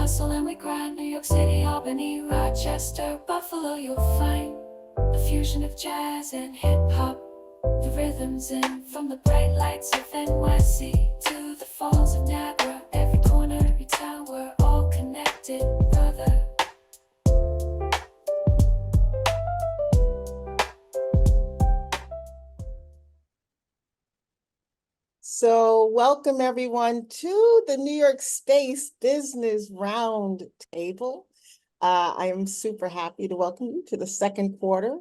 hustle and we grind. New York City, Albany, Rochester, Buffalo, you'll find a fusion of jazz and hip-hop. The rhythms in from the bright lights of NYC to the falls of Niagara. Every corner, every town, we're all connected, brother. So welcome everyone to the New York Space Business Roundtable. I am super happy to welcome you to the second quarter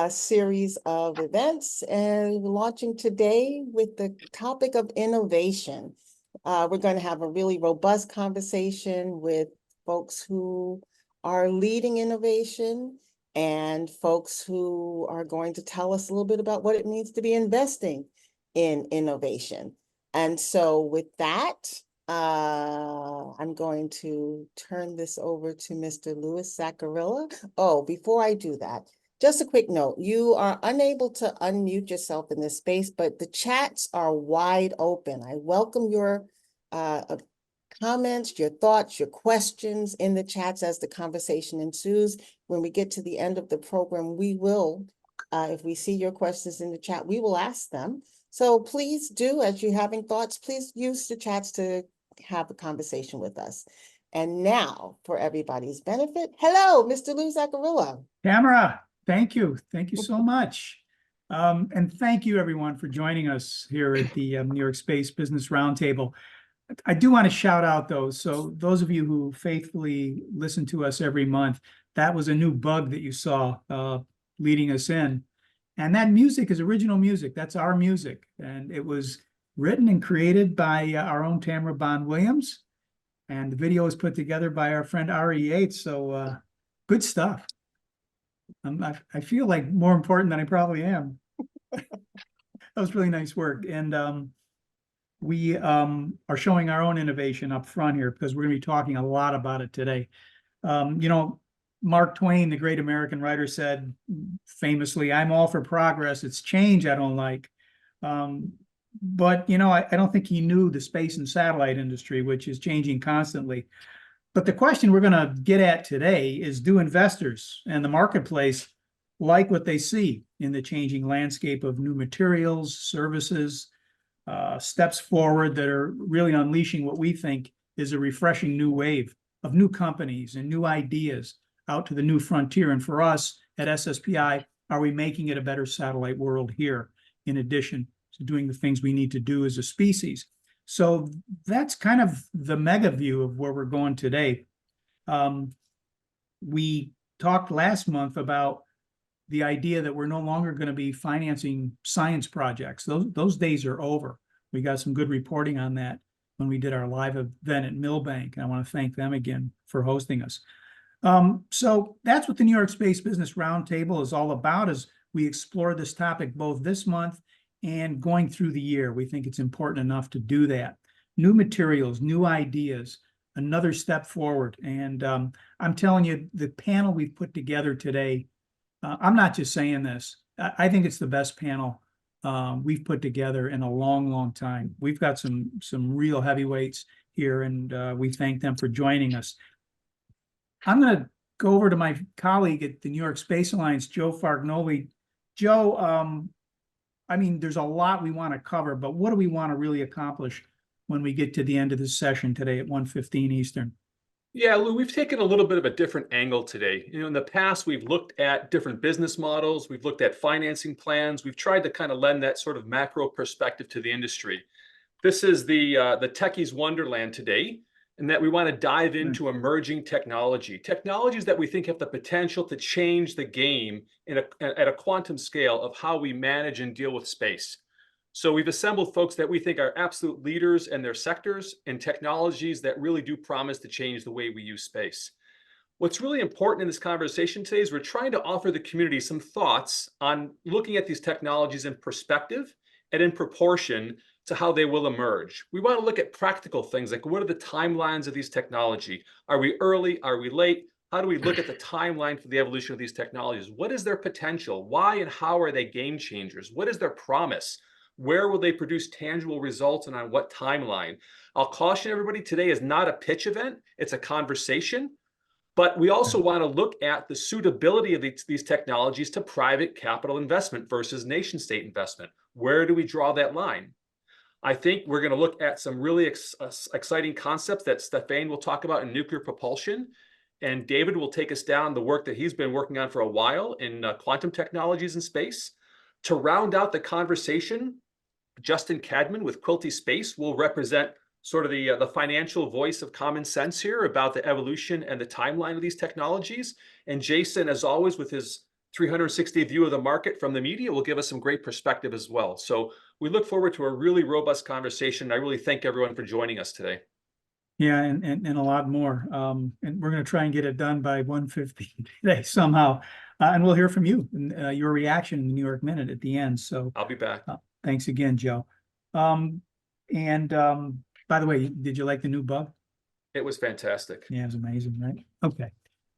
series of events, and we're launching today with the topic of innovation. We're going to have a really robust conversation with folks who are leading innovation and folks who are going to tell us a little bit about what it means to be investing in innovation. And so with that, I'm going to turn this over to Mr. Louis Zaccarilla. Oh, before I do that, just a quick note. You are unable to unmute yourself in this space, but the chats are wide open. I welcome your comments, your thoughts, your questions in the chats as the conversation ensues. When we get to the end of the program, we will, if we see your questions in the chat, we will ask them. So please do, as you're having thoughts, please use the chats to have a conversation with us. And now, for everybody's benefit, hello, Mr. Lou Zaccarilla. Tamara, thank you. Thank you so much. And thank you, everyone, for joining us here at the New York Space Business Roundtable. I do want to shout out those. So those of you who faithfully listen to us every month, that was a new bug that you saw leading us in. And that music is original music. That's our music. And it was written and created by our own Tamara Bond-Williams. And the video was put together by our friend Ari Yates. So good stuff. I feel like more important than I probably am. That was really nice work. And we are showing our own innovation up front here because we're going to be talking a lot about it today. Mark Twain, the great American writer, said famously, "I'm all for progress. It's change I don't like." But, I don't think he knew the space and satellite industry, which is changing constantly. But the question we're going to get at today is, do investors and the marketplace like what they see in the changing landscape of new materials, services, steps forward that are really unleashing what we think is a refreshing new wave of new companies and new ideas out to the new frontier? And for us at SSPI, are we making it a better satellite world here, in addition to doing the things we need to do as a species? So that's kind of the mega view of where we're going today. We talked last month about the idea that we're no longer going to be financing science projects. Those days are over. We got some good reporting on that when we did our live event at Milbank. And I want to thank them again for hosting us. So that's what the New York Space Business Roundtable is all about, as we explore this topic both this month and going through the year. We think it's important enough to do that. New materials, new ideas, another step forward. And I'm telling you, the panel we've put together today, I'm not just saying this. I think it's the best panel we've put together in a long, long time. We've got some real heavyweights here, and we thank them for joining us. I'm going to go over to my colleague at the New York Space Alliance, Joe Fargnoli. Joe, there's a lot we want to cover, but what do we want to really accomplish when we get to the end of this session today at 1:15 Eastern? Yeah, Lou, we've taken a little bit of a different angle today. In the past, we've looked at different business models. We've looked at financing plans. We've tried to kind of lend that sort of macro perspective to the industry. This is the techies wonderland today, and that we want to dive into emerging technologies that we think have the potential to change the game at a quantum scale of how we manage and deal with space. So we've assembled folks that we think are absolute leaders in their sectors and technologies that really do promise to change the way we use space. What's really important in this conversation today is we're trying to offer the community some thoughts on looking at these technologies in perspective and in proportion to how they will emerge. We want to look at practical things like, what are the timelines of these technology? Are we early? Are we late? How do we look at the timeline for the evolution of these technologies? What is their potential? Why and how are they game changers? What is their promise? Where will they produce tangible results and on what timeline? I'll caution everybody, today is not a pitch event, it's a conversation. But we also want to look at the suitability of these technologies to private capital investment versus nation state investment. Where do we draw that line? I think we're going to look at some really exciting concepts that Stephane will talk about in nuclear propulsion. And David will take us down the work that he's been working on for a while in quantum technologies in space. To round out the conversation, Justin Cadman with Quilty Space will represent sort of the financial voice of common sense here about the evolution and the timeline of these technologies. And Jason, as always, with his 360 view of the market from the media, will give us some great perspective as well. So we look forward to a really robust conversation. I really thank everyone for joining us today. Yeah, and a lot more. And we're going to try and get it done by 1:15 today somehow. And we'll hear from you and your reaction in the New York Minute at the end. So I'll be back. Thanks again, Joe. By the way, did you like the new bug? It was fantastic. Yeah, it was amazing, right? Okay.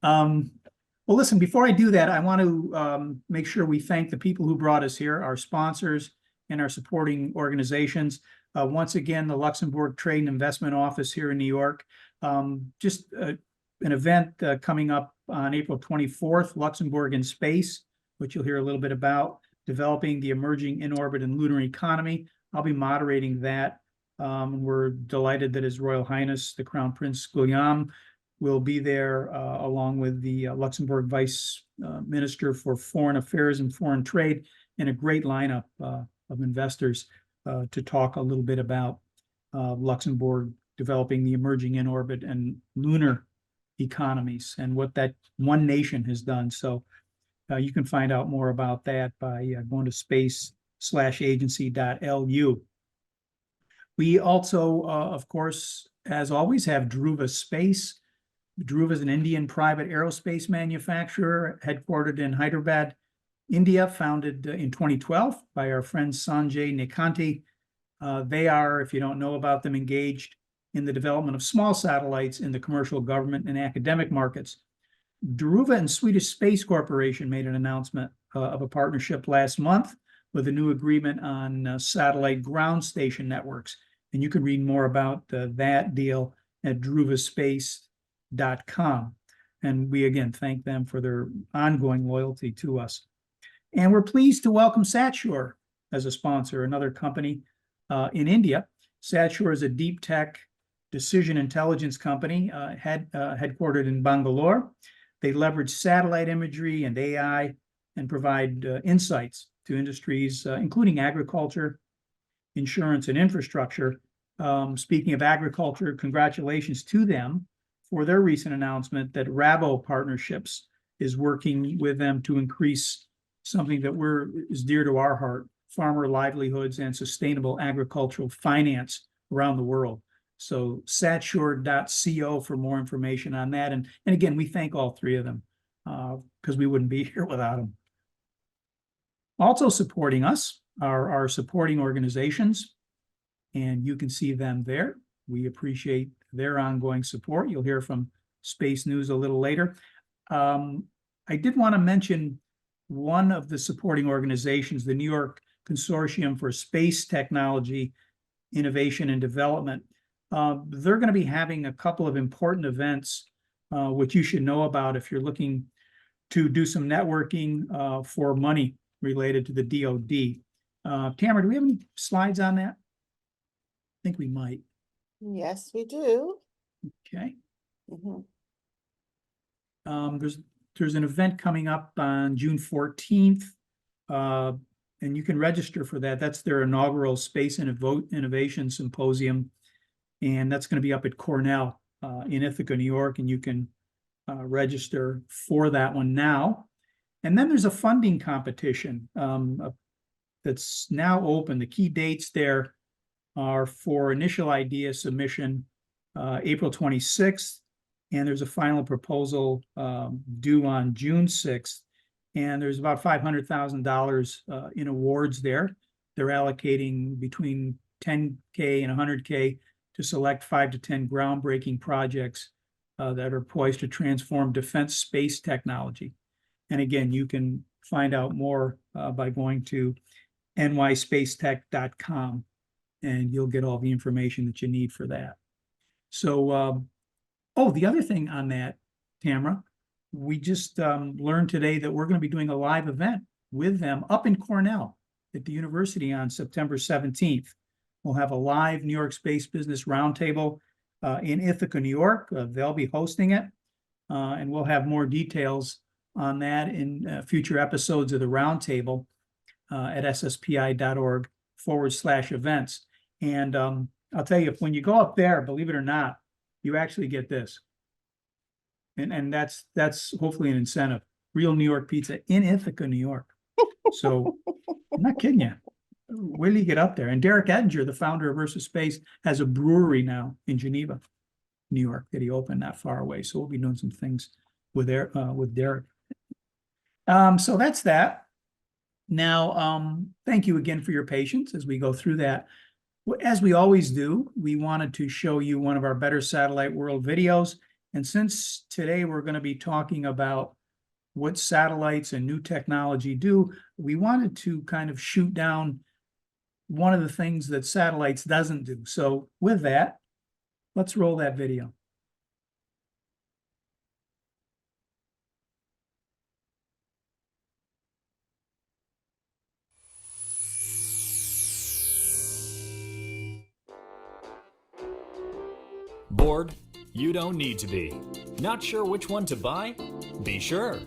Well, listen, before I do that, I want to make sure we thank the people who brought us here, our sponsors and our supporting organizations. Once again, the Luxembourg Trade and Investment Office here in New York. Just an event coming up on April 24th, Luxembourg in Space, which you'll hear a little bit about, developing the emerging in-orbit and lunar economy. I'll be moderating that. We're delighted that His Royal Highness, the Crown Prince Guillaume, will be there along with the Luxembourg Vice Minister for Foreign Affairs and Foreign Trade, and a great lineup of investors to talk a little bit about Luxembourg developing the emerging in-orbit and lunar economies and what that one nation has done. So you can find out more about that by going to space/agency.lu. We also, of course, as always, have Dhruva Space. Dhruva is an Indian private aerospace manufacturer headquartered in Hyderabad, India, founded in 2012 by our friend Sanjay Nikanti. They are, if you don't know about them, engaged in the development of small satellites in the commercial, government, and academic markets. Dhruva and Swedish Space Corporation made an announcement of a partnership last month with a new agreement on satellite ground station networks. And you can read more about that deal at druvaspace.com. And we again thank them for their ongoing loyalty to us. And we're pleased to welcome Satsure as a sponsor, another company in India. Satsure is a deep tech decision intelligence company headquartered in Bangalore. They leverage satellite imagery and AI and provide insights to industries, including agriculture, insurance, and infrastructure. Speaking of agriculture, congratulations to them for their recent announcement that Rabo Partnerships is working with them to increase something that is dear to our heart, farmer livelihoods and sustainable agricultural finance around the world. So satsure.co for more information on that. And again, we thank all three of them because we wouldn't be here without them. Also supporting us are our supporting organizations, and you can see them there. We appreciate their ongoing support. You'll hear from Space News a little later. I did want to mention one of the supporting organizations, the New York Consortium for Space Technology, Innovation and Development. They're going to be having a couple of important events, which you should know about if you're looking to do some networking for money related to the DoD. Tamara, do we have any slides on that? I think we might. Yes, we do. Okay. Mhm. There's an event coming up on June 14th, and you can register for that. That's their inaugural Space Innovation Symposium, and that's going to be up at Cornell in Ithaca, New York, and you can register for that one now. And then there's a funding competition that's now open. The key dates there are for initial idea submission April 26th, and there's a final proposal due on June 6th. And there's about $500,000 in awards there. They're allocating between $10K and $100K to select 5 to 10 groundbreaking projects that are poised to transform defense space technology. And again, you can find out more by going to nyspacetech.com, and you'll get all the information that you need for that. So, oh, the other thing on that, Tamara, we just learned today that we're going to be doing a live event with them up in Cornell at the university on September 17th. We'll have a live New York Space Business Roundtable in Ithaca, New York. They'll be hosting it, and we'll have more details on that in future episodes of the Roundtable at sspi.org/events. And I'll tell you, when you go up there, believe it or not, you actually get this. And that's hopefully an incentive. Real New York pizza in Ithaca, New York. So I'm not kidding you. Wait till you get up there. And Derek Ettinger, the founder of Versus Space, has a brewery now in Geneva, New York, that he opened not far away. So we'll be doing some things with Derek. So that's that. Now, thank you again for your patience as we go through that. As we always do, we wanted to show you one of our Better Satellite World videos. And since today we're going to be talking about what satellites and new technology do, we wanted to kind of shoot down one of the things that satellites doesn't do. So with that, let's roll that video. Bored? You don't need to be. Not sure which one to buy? Be sure.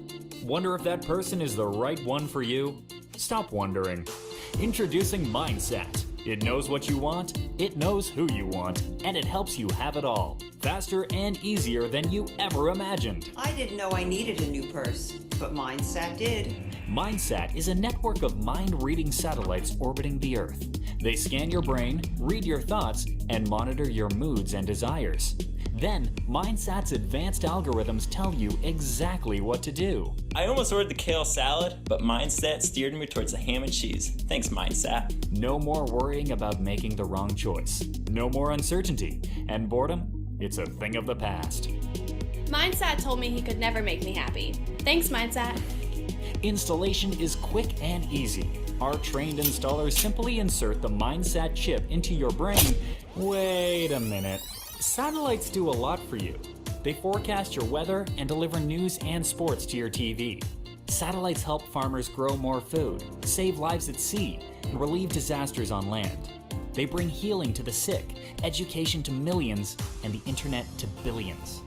Wonder if that person is the right one for you? Stop wondering. Introducing Mindset. It knows what you want, it knows who you want, and it helps you have it all. Faster and easier than you ever imagined. I didn't know I needed a new purse, but Mindset did. Mindset is a network of mind-reading satellites orbiting the Earth. They scan your brain, read your thoughts, and monitor your moods and desires. Then, Mindsat's advanced algorithms tell you exactly what to do. I almost ordered the kale salad, but Mindset steered me towards the ham and cheese. Thanks, Mindset. No more worrying about making the wrong choice. No more uncertainty. And boredom, it's a thing of the past. Mindset told me he could never make me happy. Thanks, Mindset. Installation is quick and easy. Our trained installers simply insert the Mindset chip into your brain. Wait a minute. Satellites do a lot for you. They forecast your weather and deliver news and sports to your TV. Satellites help farmers grow more food, save lives at sea, and relieve disasters on land. They bring healing to the sick, education to millions, and the internet to billions.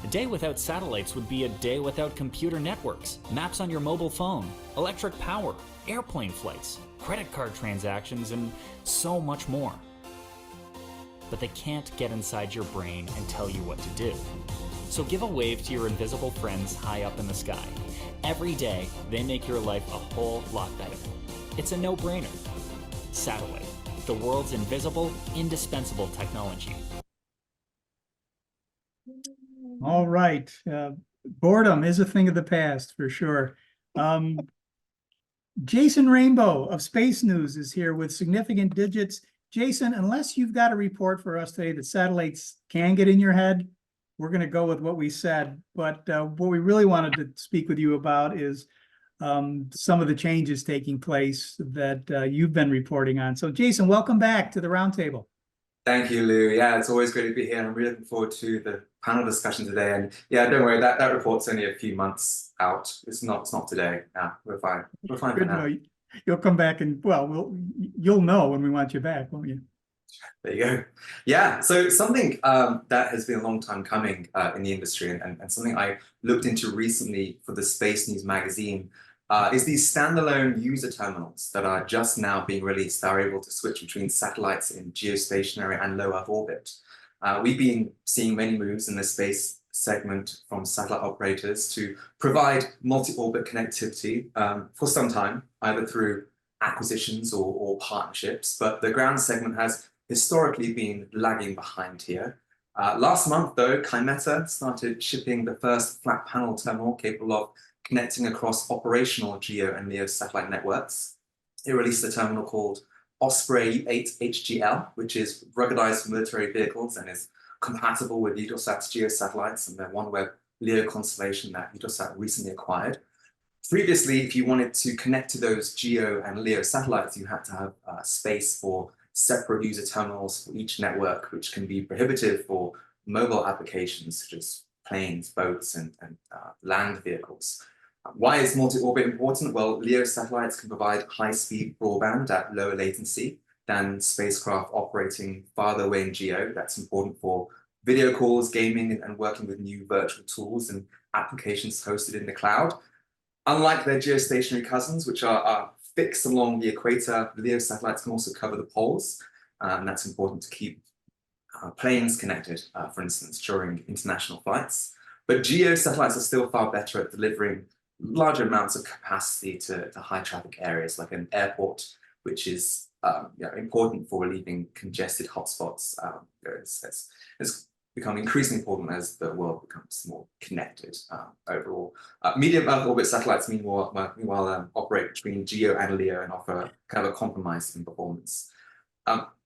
A day without satellites would be a day without computer networks, maps on your mobile phone, electric power, airplane flights, credit card transactions, and so much more. But they can't get inside your brain and tell you what to do. So give a wave to your invisible friends high up in the sky. Every day, they make your life a whole lot better. It's a no-brainer. Satellite, the world's invisible, indispensable technology. All right. Boredom is a thing of the past for sure. Jason Rainbow of Space News is here with significant digits. Jason, unless you've got a report for us today that satellites can get in your head, we're going to go with what we said. But what we really wanted to speak with you about is some of the changes taking place that you've been reporting on. So Jason, welcome back to the Roundtable. Thank you, Lou. Yeah, it's always great to be here. I'm really looking forward to the panel discussion today. And yeah, don't worry, that report's only a few months out. It's not today. Yeah, we're fine. We're fine for Good. now. No, you'll come back and, well, you'll know when we want you back, won't you? There you go. Yeah, so something that has been a long time coming in the industry and something I looked into recently for the Space News magazine is these standalone user terminals that are just now being released that are able to switch between satellites in geostationary and low Earth orbit. We've been seeing many moves in the space segment from satellite operators to provide multi-orbit connectivity for some time, either through acquisitions or partnerships, but the ground segment has historically been lagging behind here. Last month, though, Kymeta started shipping the first flat panel terminal capable of connecting across operational GEO and LEO satellite networks. It released a terminal called Osprey U8 HGL, which is ruggedized for military vehicles and is compatible with Eutelsat's GEO satellites and their OneWeb LEO constellation that Eutelsat recently acquired. Previously, if you wanted to connect to those GEO and LEO satellites, you had to have space for separate user terminals for each network, which can be prohibitive for mobile applications such as planes, boats, and land vehicles. Why is multi-orbit important? Well, LEO satellites can provide high-speed broadband at lower latency than spacecraft operating farther away in GEO. That's important for video calls, gaming, and working with new virtual tools and applications hosted in the cloud. Unlike their geostationary cousins, which are fixed along the equator, LEO satellites can also cover the poles, and that's important to keep planes connected, for instance, during international flights. But GEO satellites are still far better at delivering large amounts of capacity to high traffic areas like an airport, which is important for relieving congested hotspots. It's become increasingly important as the world becomes more connected overall. Medium Earth orbit satellites, meanwhile operate between GEO and LEO and offer kind of a compromise in performance.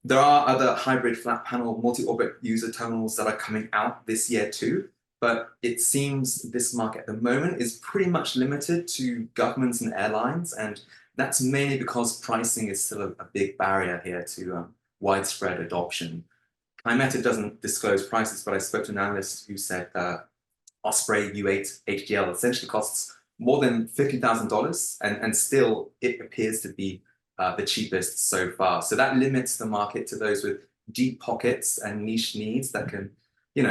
There are other hybrid flat panel multi-orbit user terminals that are coming out this year too, but it seems this market at the moment is pretty much limited to governments and airlines, and that's mainly because pricing is still a big barrier here to widespread adoption. Kymeta doesn't disclose prices, but I spoke to an analyst who said Osprey U8 HDL essentially costs more than $50,000, and still it appears to be the cheapest so far. So that limits the market to those with deep pockets and niche needs that can,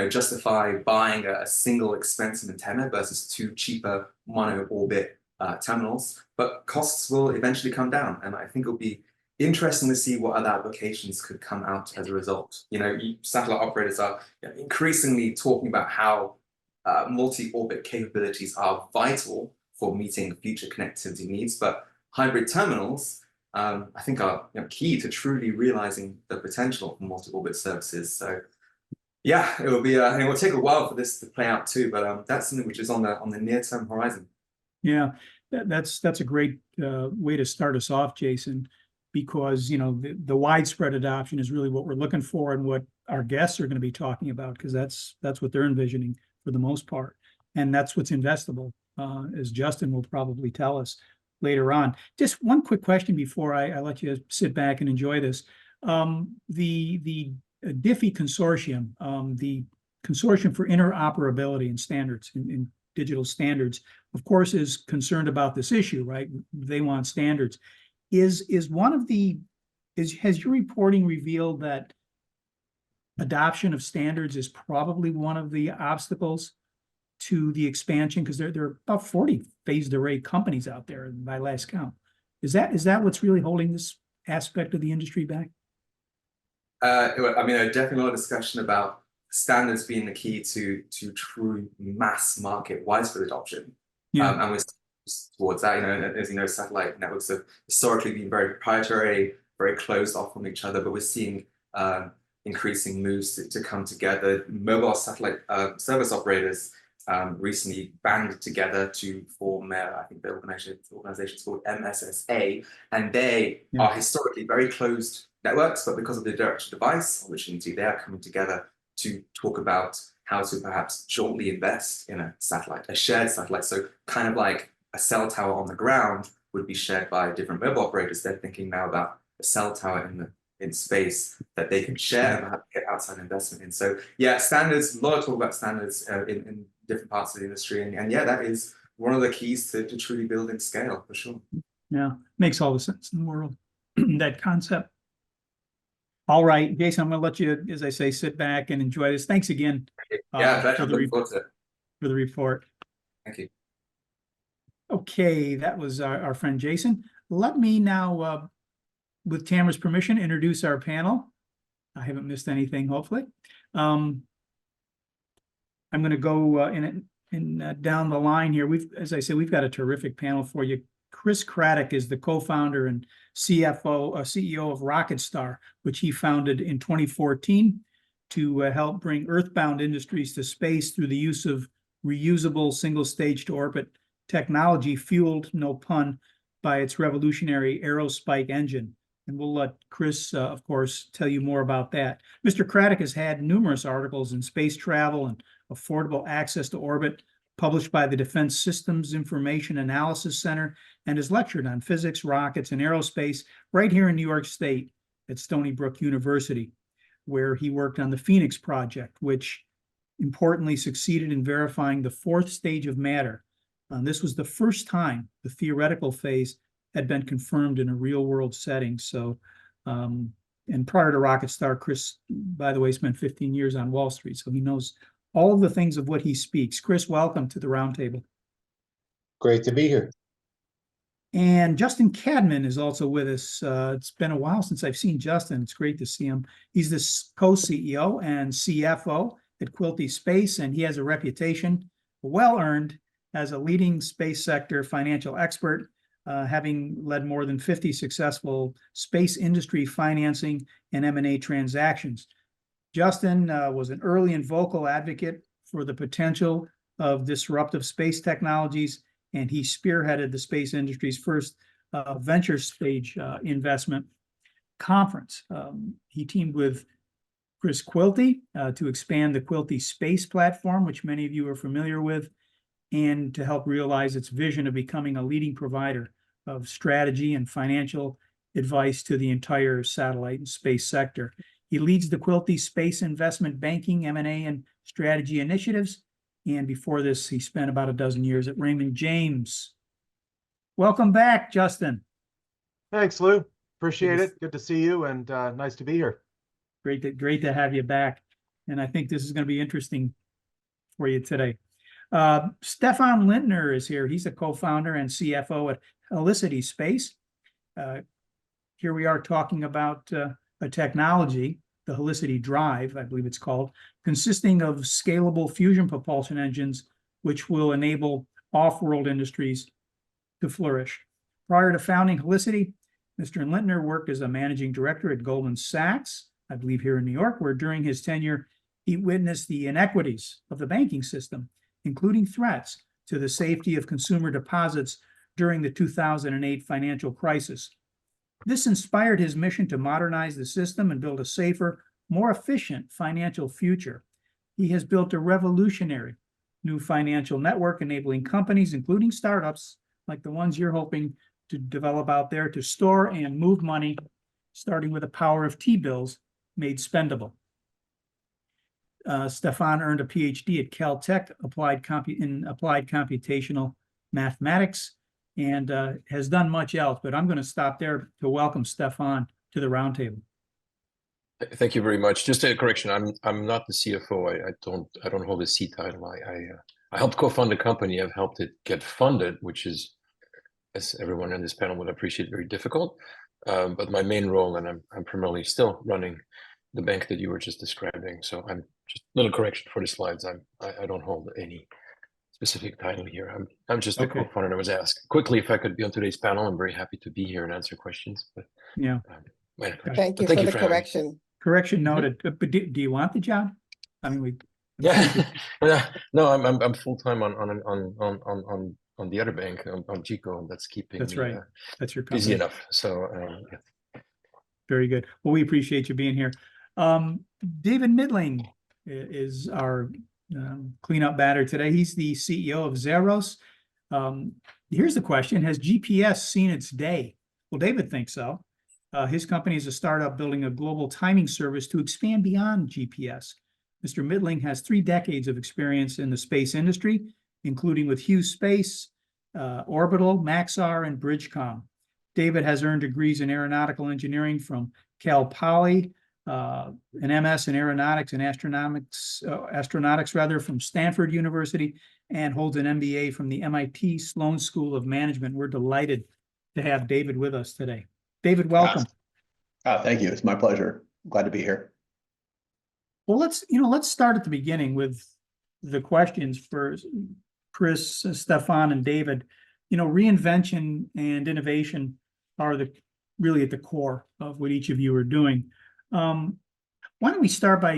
justify buying a single expensive antenna versus two cheaper mono-orbit terminals. But costs will eventually come down, and I think it'll be interesting to see what other applications could come out as a result. Satellite operators are increasingly talking about how multi-orbit capabilities are vital for meeting future connectivity needs, but hybrid terminals, I think, are key to truly realizing the potential for multi-orbit services. So, yeah, it will be. It will take a while for this to play out too, but that's something which is on the near-term horizon. Yeah, that's a great way to start us off, Jason, because the widespread adoption is really what we're looking for and what our guests are going to be talking about, because that's what they're envisioning for the most part, and that's what's investable, as Justin will probably tell us later on. Just one quick question before I let you sit back and enjoy this. The DIFI consortium, the Consortium for Interoperability and Standards in Digital Standards, of course, is concerned about this issue, right? They want standards. Has your reporting revealed that adoption of standards is probably one of the obstacles to the expansion? Because there are about 40 phased array companies out there by last count. Is that what's really holding this aspect of the industry back? There's definitely a lot of discussion about standards being the key to true mass market widespread adoption. Yeah. And we're towards that. As you know, satellite networks have historically been very proprietary, very closed off from each other, but we're seeing increasing moves to come together. Mobile satellite service operators recently banded together to form, I think the organization's called MSSA, and they are historically very closed networks, but because of the direct-to-device opportunity, they are coming together to talk about how to perhaps jointly invest in a shared satellite. So kind of like a cell tower on the ground would be shared by different mobile operators. They're thinking now about a cell tower in space that they can share and get outside investment in. So yeah, standards, a lot of talk about standards in different parts of the industry. And yeah, that is one of the keys to truly building scale, for sure. Yeah, makes all the sense in the world, that concept. All right, Jason, I'm going to let you, as I say, sit back and enjoy this. Thanks again. For the report. Thank you. Okay, that was our friend Jason. Let me now, with Tamara's permission, introduce our panel. I haven't missed anything, hopefully. I'm going to go down the line here. As I said, we've got a terrific panel for you. Chris Craddock is the co-founder and CEO of RocketStar, which he founded in 2014 to help bring earthbound industries to space through the use of reusable single-stage-to-orbit technology fueled, no pun, by its revolutionary aerospike engine. And we'll let Chris, of course, tell you more about that. Mr. Craddock has had numerous articles in space travel and affordable access to orbit, published by the Defense Systems Information Analysis Center, and has lectured on physics, rockets, and aerospace right here in New York State at Stony Brook University, where he worked on the Phoenix Project, which importantly succeeded in verifying the fourth stage of matter. This was the first time the theoretical phase had been confirmed in a real-world setting. So, and prior to RocketStar, Chris, by the way, spent 15 years on Wall Street, so he knows all of the things of what he speaks. Chris, welcome to the roundtable. Great to be here. And Justin Cadman is also with us. It's been a while since I've seen Justin. It's great to see him. He's the co-CEO and CFO at Quilty Space, and he has a reputation, well-earned, as a leading space sector financial expert, having led more than 50 successful space industry financing and M&A transactions. Justin was an early and vocal advocate for the potential of disruptive space technologies, and he spearheaded the space industry's first venture stage investment conference. He teamed with Chris Quilty to expand the Quilty Space platform, which many of you are familiar with, and to help realize its vision of becoming a leading provider of strategy and financial advice to the entire satellite and space sector. He leads the Quilty Space investment banking, M&A, and strategy initiatives. And before this, he spent about a dozen years at Raymond James. Welcome back, Justin. Thanks, Lou. Appreciate it. Good to see you, and nice to be here. Great to have you back. And I think this is going to be interesting for you today. Stephane Lintner is here. He's a co-founder and CFO at Helicity Space. Here we are talking about a technology, the Helicity Drive, I believe it's called, consisting of scalable fusion propulsion engines, which will enable off-world industries to flourish. Prior to founding Helicity, Mr. Lintner worked as a managing director at Goldman Sachs, I believe here in New York, where during his tenure, he witnessed the inequities of the banking system, including threats to the safety of consumer deposits during the 2008 financial crisis. This inspired his mission to modernize the system and build a safer, more efficient financial future. He has built a revolutionary new financial network enabling companies, including startups like the ones you're hoping to develop out there, to store and move money, starting with the power of T-bills made spendable. Stephane earned a PhD at Caltech in applied computational mathematics, and has done much else, but I'm going to stop there to welcome Stephane to the roundtable. Thank you very much. Just a correction: I'm not the CFO. I don't hold a C title. I helped co-fund the company. I've helped it get funded, which is, as everyone on this panel would appreciate, very difficult. But my main role, and I'm primarily still running the bank that you were just describing. So I'm just a little correction for the slides. I don't hold any specific title here. I'm just a co-founder. I was asked quickly if I could be on today's panel. I'm very happy to be here and answer questions. But yeah, thank you for the correction. Correction noted. But do you want the job? I mean, no, I'm full time on the other bank on Chico. That's keeping that's me, right. That's your company. busy enough. So yeah. Very good. Well, we appreciate you being here. David Mitlyng is our cleanup batter today. He's the CEO of Xairos. Here's the question: has GPS seen its day? Well, David thinks so. His company is a startup building a global timing service to expand beyond GPS. Mr. Mitlyng has 3 decades of experience in the space industry, including with Hughes Space, Orbital, Maxar, and Bridgecom. David has earned degrees in aeronautical engineering from Cal Poly, an MS in aeronautics and astronautics from Stanford University, and holds an MBA from the MIT Sloan School of Management. We're delighted to have David with us today. David, welcome. Thank you. It's my pleasure. Glad to be here. Well, let's start at the beginning with the questions for Chris, Stephane, and David. Reinvention and innovation are really at the core of what each of you are doing. Why don't we start by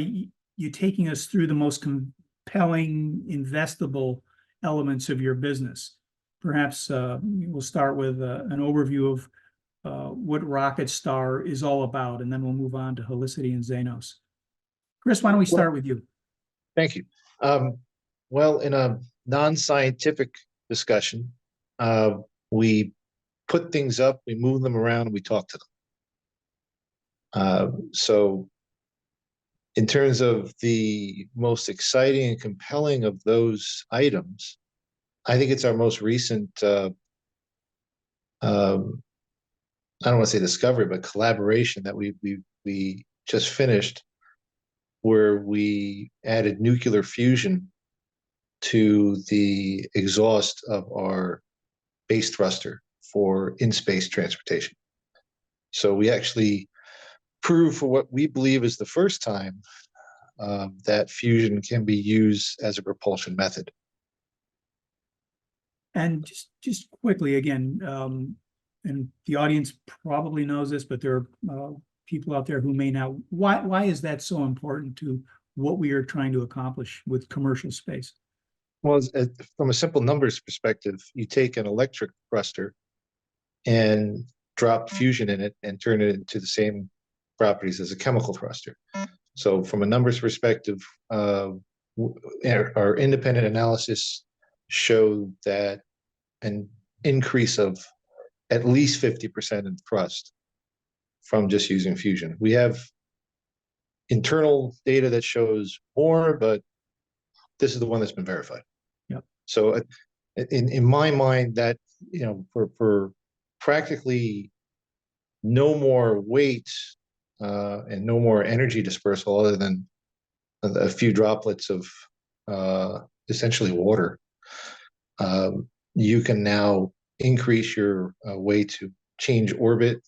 you taking us through the most compelling, investable elements of your business? Perhaps we'll start with an overview of what RocketStar is all about, and then we'll move on to Helicity and Xairos. Chris, why don't we start with you? Thank you. Well, in a non-scientific discussion. We put things up, we move them around, and we talk to them. So in terms of the most exciting and compelling of those items, I think it's our most recent, I don't want to say discovery, but collaboration that we just finished, where we added nuclear fusion to the exhaust of our base thruster for in-space transportation. So we actually proved for what we believe is the first time that fusion can be used as a propulsion method. And just quickly again, and the audience probably knows this, but there are people out there who may not. Why is that so important to what we are trying to accomplish with commercial space? Well, from a simple numbers perspective, you take an electric thruster and drop fusion in it and turn it into the same properties as a chemical thruster. So from a numbers perspective, our independent analysis showed that an increase of at least 50% in thrust from just using fusion. We have internal data that shows more, but this is the one that's been verified. Yep. So in my mind, that, you know, for practically no more weight and no more energy dispersal other than a few droplets of essentially water, you can now increase your way to change orbit,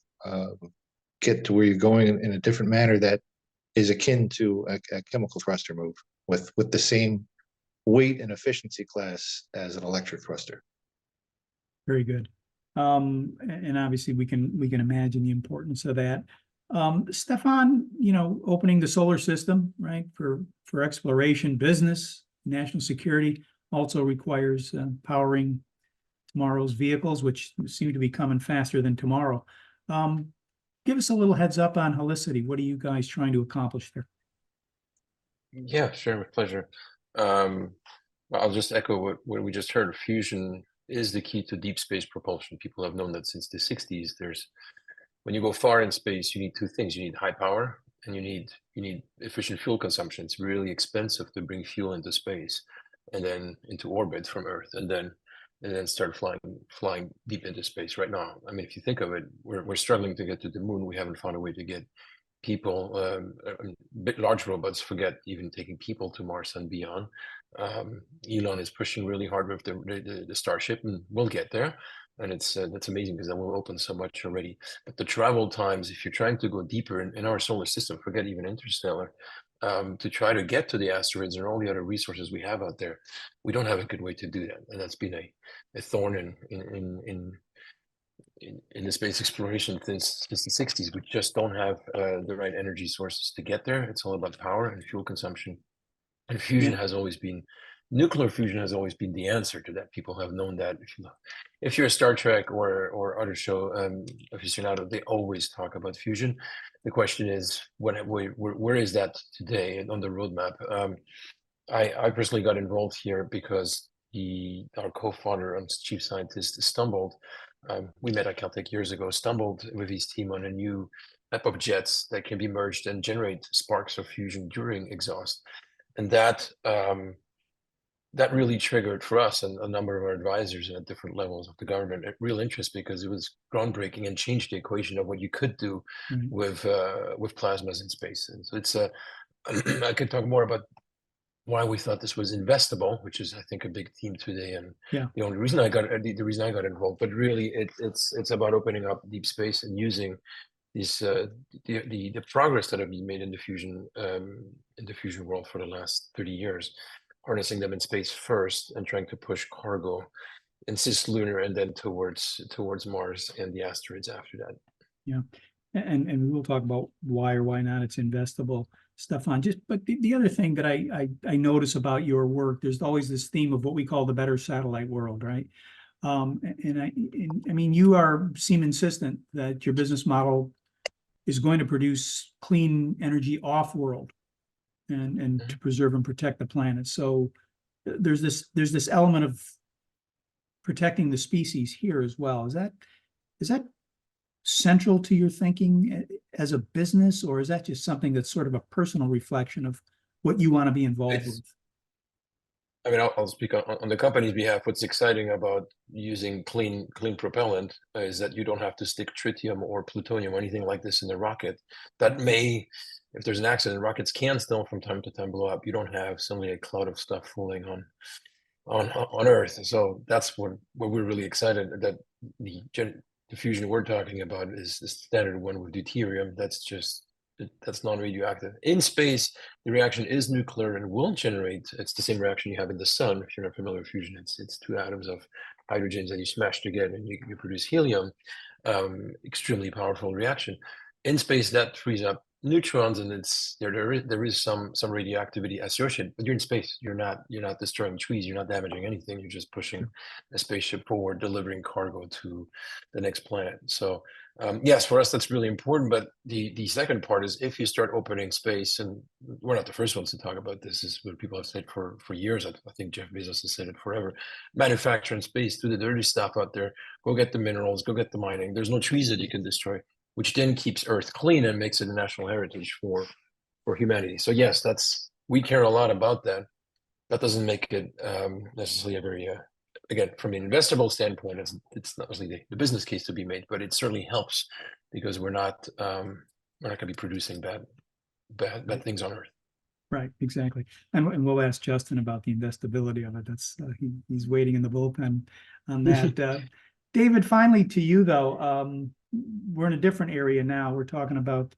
get to where you're going in a different manner that is akin to a chemical thruster move with the same weight and efficiency class as an electric thruster. Very good. And obviously we can imagine the importance of that. Stephane, you know, opening the solar system, right, for exploration, business, national security also requires powering tomorrow's vehicles, which seem to be coming faster than tomorrow. Give us a little heads up on Helicity. What are you guys trying to accomplish there? Yeah, sure, with pleasure. I'll just echo what we just heard. Fusion is the key to deep space propulsion. People have known that since the 60s. When you go far in space, you need two things. You need high power and you need efficient fuel consumption. It's really expensive to bring fuel into space and then into orbit from Earth and then start flying deep into space. Right now, I mean, if you think of it, we're struggling to get to the moon. We haven't found a way to get people, bit large robots, forget even taking people to Mars and beyond. Elon is pushing really hard with the Starship, and we'll get there. And that's amazing because that will open so much already. But the travel times, if you're trying to go deeper in our solar system, forget even interstellar, to try to get to the asteroids and all the other resources we have out there, we don't have a good way to do that. And that's been a thorn in the space exploration since the 60s. We just don't have the right energy sources to get there. It's all about power and fuel consumption. And fusion has always been, nuclear fusion has always been the answer to that. People have known that. If you're a Star Trek or other show aficionado, they always talk about fusion. The question is, where is that today on the roadmap? I personally got involved here because our co-founder and chief scientist stumbled. We met at Caltech years ago, stumbled with his team on a new type of jets that can be merged and generate sparks of fusion during exhaust. And that really triggered for us and a number of our advisors at different levels of the government a real interest, because it was groundbreaking and changed the equation of what you could do with plasmas in space. And so it's I could talk more about why we thought this was investable, which is, I think, a big theme today, and the only reason I got involved. But really, it's about opening up deep space and using these the progress that have been made in the fusion world for the last 30 years, harnessing them in space first and trying to push cargo and cislunar and then towards Mars and the asteroids after that. Yeah, and we'll talk about why or why not it's investable, Stephane. But the other thing that I notice about your work, there's always this theme of what we call the better satellite world, right? I mean, you seem insistent that your business model is going to produce clean energy off-world and to preserve and protect the planet. So there's this element of protecting the species here as well. Is that central to your thinking as a business, or is that just something that's sort of a personal reflection of what you want to be involved with? I mean, I'll speak on the company's behalf. What's exciting about using clean propellant is that you don't have to stick tritium or plutonium or anything like this in the rocket. That may, if there's an accident, rockets can still from time to time blow up. You don't have suddenly a cloud of stuff falling on Earth. So that's what we're really excited that the fusion we're talking about is the standard one with deuterium. That's non-radioactive. In space, the reaction is nuclear and will generate, it's the same reaction you have in the sun. If you're not familiar with fusion, it's two atoms of hydrogens that you smash together and you produce helium. Extremely powerful reaction. In space, that frees up neutrons, and there is some radioactivity associated, but you're in space. You're not destroying trees, you're not damaging anything, you're just pushing a spaceship forward, delivering cargo to the next planet. So yes, for us that's really important. But the second part is, if you start opening space, and we're not the first ones to talk about this, is what people have said for years. I think Jeff Bezos has said it forever. Manufacture in space, do the dirty stuff out there, go get the minerals, go get the mining. There's no trees that you can destroy, which then keeps Earth clean and makes it a national heritage for humanity. So yes, we care a lot about that. That doesn't make it necessarily a very again, from an investable standpoint, it's not necessarily the business case to be made, but it certainly helps because we're not going to be producing bad things on Earth. Right, exactly. And we'll ask Justin about the investability of it. That's he's waiting in the bullpen on that. David, finally to you though. We're in a different area now. We're talking about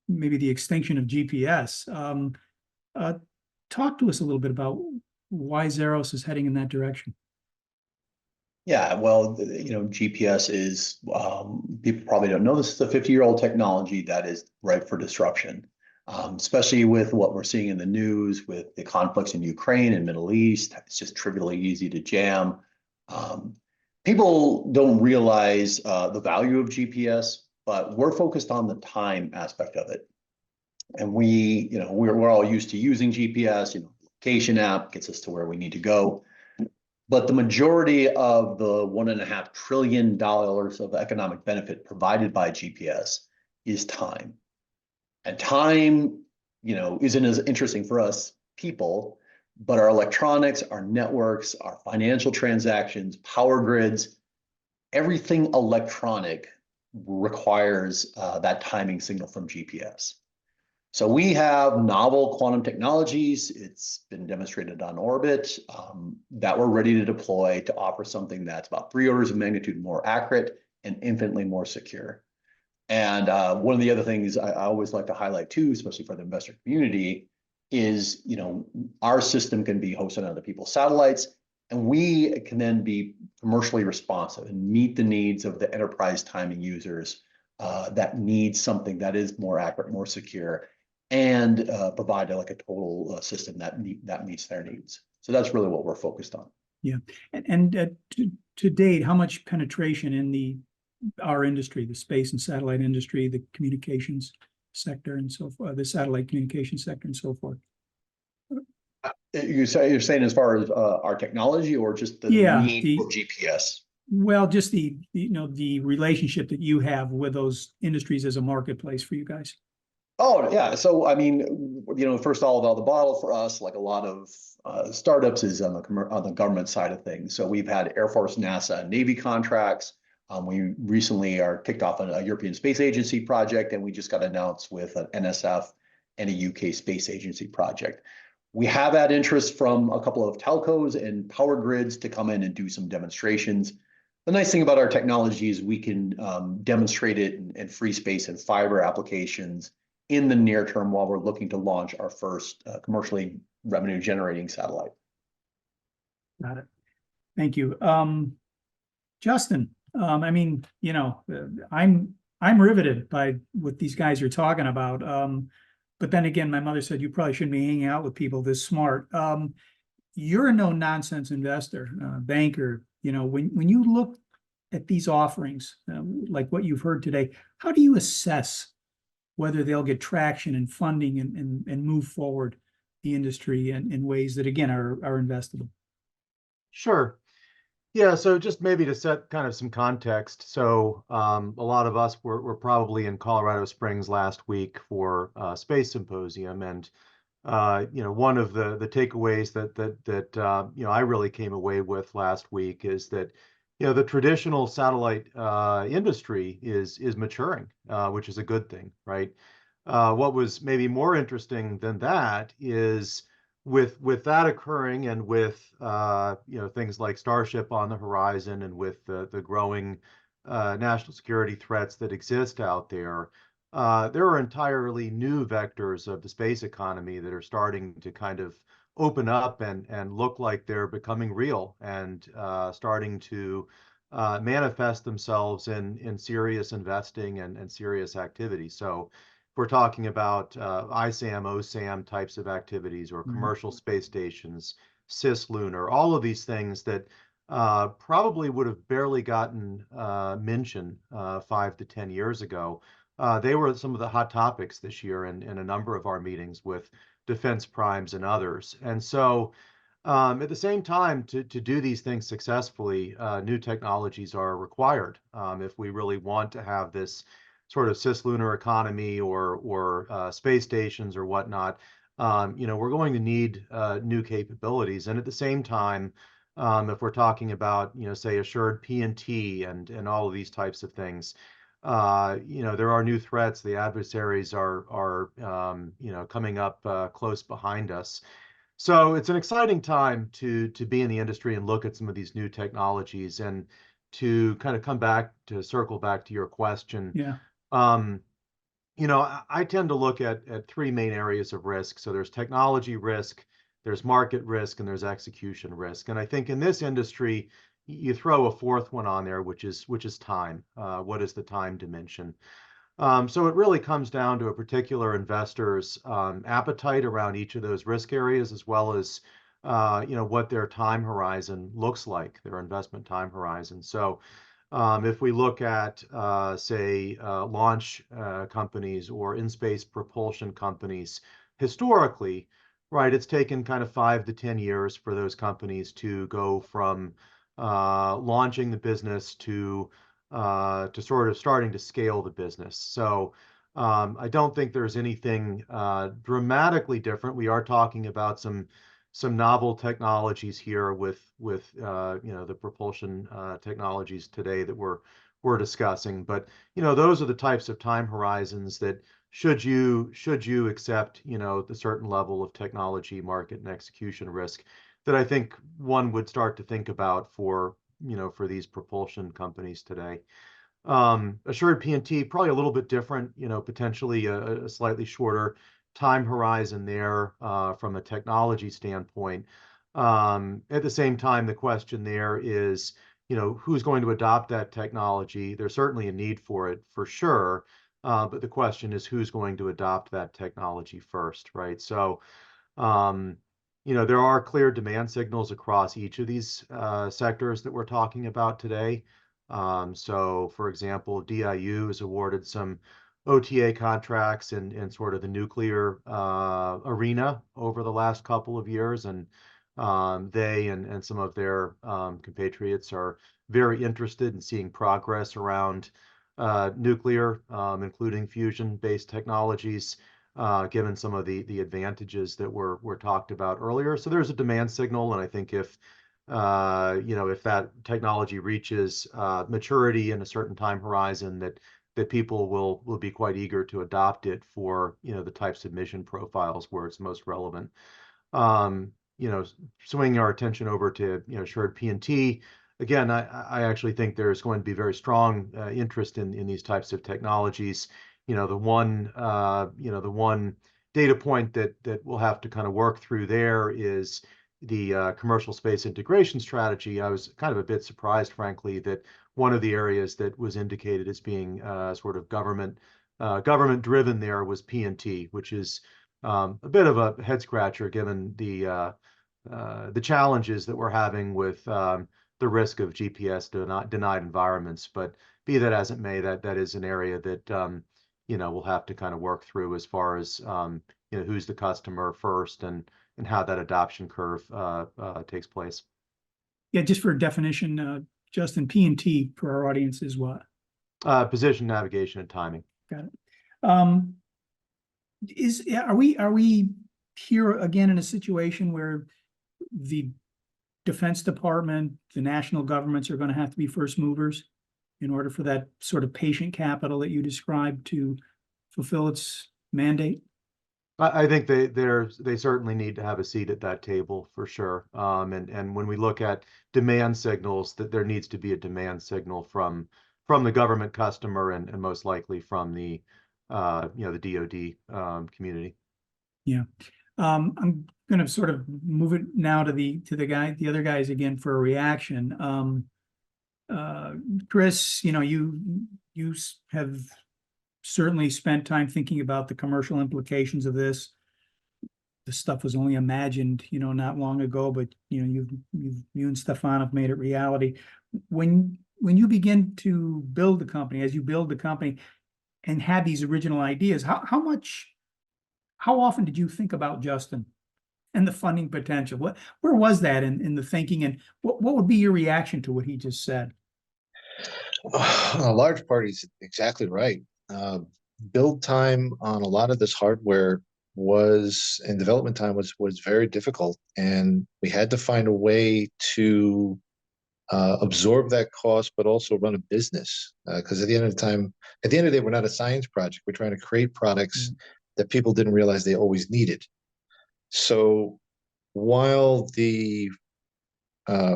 maybe the extinction of GPS. Talk to us a little bit about why Xairos is heading in that direction. Yeah, well, GPS is, people probably don't know, this is a 50-year-old technology that is ripe for disruption, especially with what we're seeing in the news with the conflicts in Ukraine and Middle East. It's just trivially easy to jam. People don't realize the value of GPS, but we're focused on the time aspect of it. And we're all used to using GPS, location app gets us to where we need to go. But the majority of the $1.5 trillion of economic benefit provided by GPS is time. And time, isn't as interesting for us people, but our electronics, our networks, our financial transactions, power grids, everything electronic requires that timing signal from GPS. So we have novel quantum technologies. It's been demonstrated on orbit that we're ready to deploy to offer something that's about 3 orders of magnitude more accurate and infinitely more secure. And one of the other things I always like to highlight too, especially for the investor community, is our system can be hosted on other people's satellites, and we can then be commercially responsive and meet the needs of the enterprise timing users that need something that is more accurate, more secure, and provide a total system that meets their needs. So that's really what we're focused on. Yeah, and to date, how much penetration in our industry, the space and satellite industry, the communications sector, and so forth, the satellite communication sector, and so forth? You're saying as far as our technology, or just the need for GPS? Well, just the relationship that you have with those industries as a marketplace for you guys. Oh yeah, so I mean, first all about the bottle for us, like a lot of startups, is on the government side of things. So we've had Air Force, NASA, and Navy contracts. We recently are kicked off a European Space Agency project, and we just got announced with an NSF and a UK Space Agency project. We have had interest from a couple of telcos and power grids to come in and do some demonstrations. The nice thing about our technology is we can demonstrate it in free space and fiber applications in the near term while we're looking to launch our first commercially revenue generating satellite. Got it. Thank you. Justin, I mean, I'm riveted by what these guys are talking about. But then again, my mother said you probably shouldn't be hanging out with people this smart. You're a no-nonsense investor, banker. When you look at these offerings, like what you've heard today, how do you assess whether they'll get traction and funding and move forward the industry in ways that, again, are investable. Sure. Yeah, so just maybe to set kind of some context. So a lot of us were probably in Colorado Springs last week for Space Symposium, and one of the takeaways that I really came away with last week is that the traditional satellite industry is maturing, which is a good thing, right? What was maybe more interesting than that is with that occurring, and with things like Starship on the horizon, and with the growing national security threats that exist out there. There are entirely new vectors of the space economy that are starting to kind of open up and look like they're becoming real, and starting to manifest themselves in serious investing and serious activity. So if we're talking about ISAM, OSAM types of activities, or commercial space stations, cislunar, all of these things that probably would have barely gotten mention 5 to 10 years ago. They were some of the hot topics this year in a number of our meetings with defense primes and others. And so at the same time, to do these things successfully, new technologies are required if we really want to have this sort of cislunar economy, or space stations or whatnot. We're going to need new capabilities. And at the same time, if we're talking about, say, assured PNT and all of these types of things, there are new threats. The adversaries are coming up close behind us. So it's an exciting time to be in the industry and look at some of these new technologies, and to kind of circle back to your question. Yeah. I tend to look at three main areas of risk. So there's technology risk, there's market risk, and there's execution risk. And I think in this industry, you throw a fourth one on there, which is time. What is the time dimension? So it really comes down to a particular investor's appetite around each of those risk areas, as well as what their time horizon looks like, their investment time horizon. So if we look at, say, launch companies or in-space propulsion companies, historically, right, it's taken kind of 5 to 10 years for those companies to go from launching the business to sort of starting to scale the business. So I don't think there's anything dramatically different. We are talking about some novel technologies here with the propulsion technologies today that we're discussing. But those are the types of time horizons that should you accept the certain level of technology, market, and execution risk, that I think one would start to think about for these propulsion companies today. Assured PNT, probably a little bit different, potentially a slightly shorter time horizon there from a technology standpoint. At the same time, the question there is, who's going to adopt that technology? There's certainly a need for it, for sure. But the question is, who's going to adopt that technology first, right? So, there are clear demand signals across each of these sectors that we're talking about today. So, for example, DIU has awarded some OTA contracts in sort of the nuclear arena over the last couple of years, and they and some of their compatriots are very interested in seeing progress around nuclear, including fusion-based technologies, given some of the advantages that were talked about earlier. So there's a demand signal, and I think if that technology reaches maturity in a certain time horizon, that people will be quite eager to adopt it for the types of mission profiles where it's most relevant. Swinging our attention over to assured PNT. Again, I actually think there's going to be very strong interest in these types of technologies. The one data point that we'll have to kind of work through there is the commercial space integration strategy. I was kind of a bit surprised, frankly, that one of the areas that was indicated as being sort of government driven there was PNT, which is a bit of a head scratcher given the challenges that we're having with the risk of GPS denied environments. But be that as it may, that is an area that we'll have to kind of work through as far as who's the customer first and how that adoption curve takes place. Yeah, just for definition, Justin, P&T for our audience is what? Position, navigation, and timing. Got it. Are we here again in a situation where the Defense Department, the national governments are going to have to be first movers in order for that sort of patient capital that you described to fulfill its mandate? I think they certainly need to have a seat at that table for sure. And when we look at demand signals, that there needs to be a demand signal from the government customer and most likely from the the DoD community. Yeah. I'm going to sort of move it now to the other guys again for a reaction. Chris, you have certainly spent time thinking about the commercial implications of this. This stuff was only imagined, not long ago, but you and Stephane have made it reality. When you begin to build the company, as you build the company and had these original ideas, how often did you think about Justin and the funding potential? Where was that in the thinking, and what would be your reaction to what he just said? A large part is exactly right. Build time on a lot of this hardware and development time was very difficult, and we had to find a way to absorb that cost, but also run a business. Because at the end of the day, we're not a science project. We're trying to create products that people didn't realize they always needed. So while the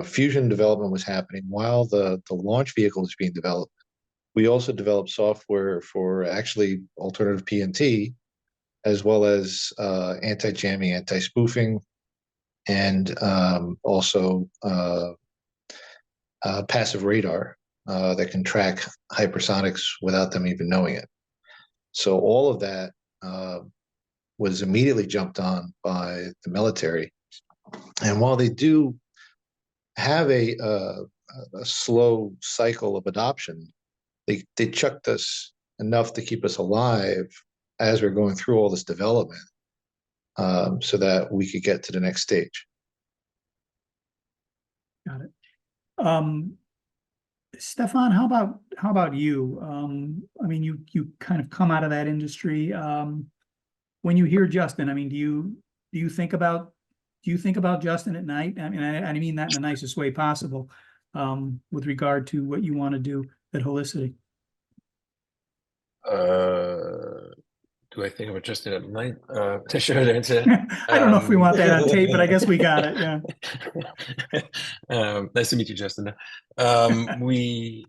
fusion development was happening, while the launch vehicle was being developed, we also developed software for actually alternative PNT, as well as anti-jamming, anti-spoofing, and also passive radar that can track hypersonics without them even knowing it. So all of that was immediately jumped on by the military. And while they do have a slow cycle of adoption, they chucked us enough to keep us alive as we're going through all this development, so that we could get to the next stage. Got it. Stephane, how about you? I mean, you kind of come out of that industry. When you hear Justin, I mean, do you think about Justin at night? I mean, I mean that in the nicest way possible, with regard to what you want to do at Helicity. Do I think about Justin at night? To share the answer. I don't know if we want that on tape, but I guess we got it. Yeah. Nice to meet you, Justin. We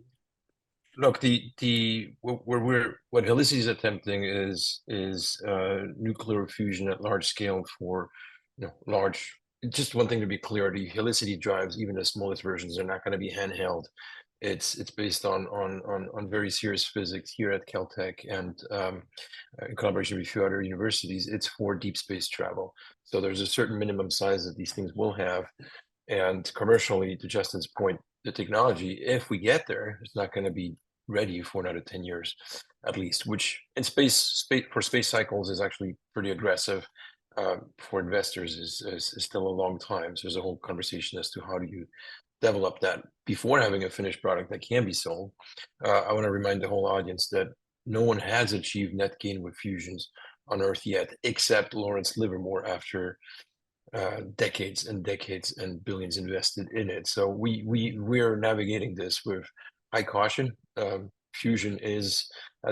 look what Helicity is attempting is nuclear fusion at large scale for large. Just one thing to be clear: the Helicity drives, even the smallest versions, are not going to be handheld. It's based on very serious physics here at Caltech, and in collaboration with a few other universities. It's for deep space travel. So there's a certain minimum size that these things will have, and commercially, to Justin's point, the technology, if we get there, it's not going to be ready for another 10 years at least, which in space for space cycles is actually pretty aggressive. For investors is still a long time. So there's a whole conversation as to how do you develop that before having a finished product that can be sold. I want to remind the whole audience that no one has achieved net gain with fusions on Earth yet, except Lawrence Livermore after decades and decades and billions invested in it. So we're navigating this with high caution. Fusion has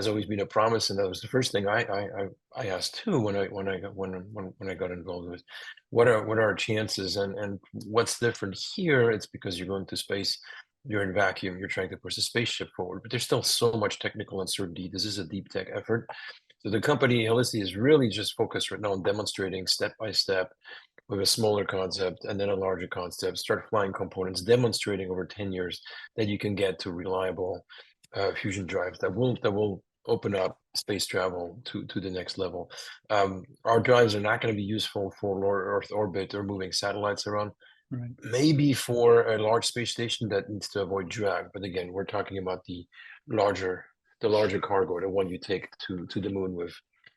always been a promise, and that was the first thing I asked too when I got involved with what are our chances and what's different here. It's because you're going to space, you're in vacuum, you're trying to push a spaceship forward, but there's still so much technical uncertainty. This is a deep tech effort. So the company Helicity is really just focused right now on demonstrating step by step with a smaller concept and then a larger concept, start flying components, demonstrating over 10 years that you can get to reliable fusion drives that will open up space travel to the next level. Our drives are not going to be useful for low Earth orbit or moving satellites around. Right. Maybe for a large space station that needs to avoid drag, but again, we're talking about the larger cargo, the one you take to the moon with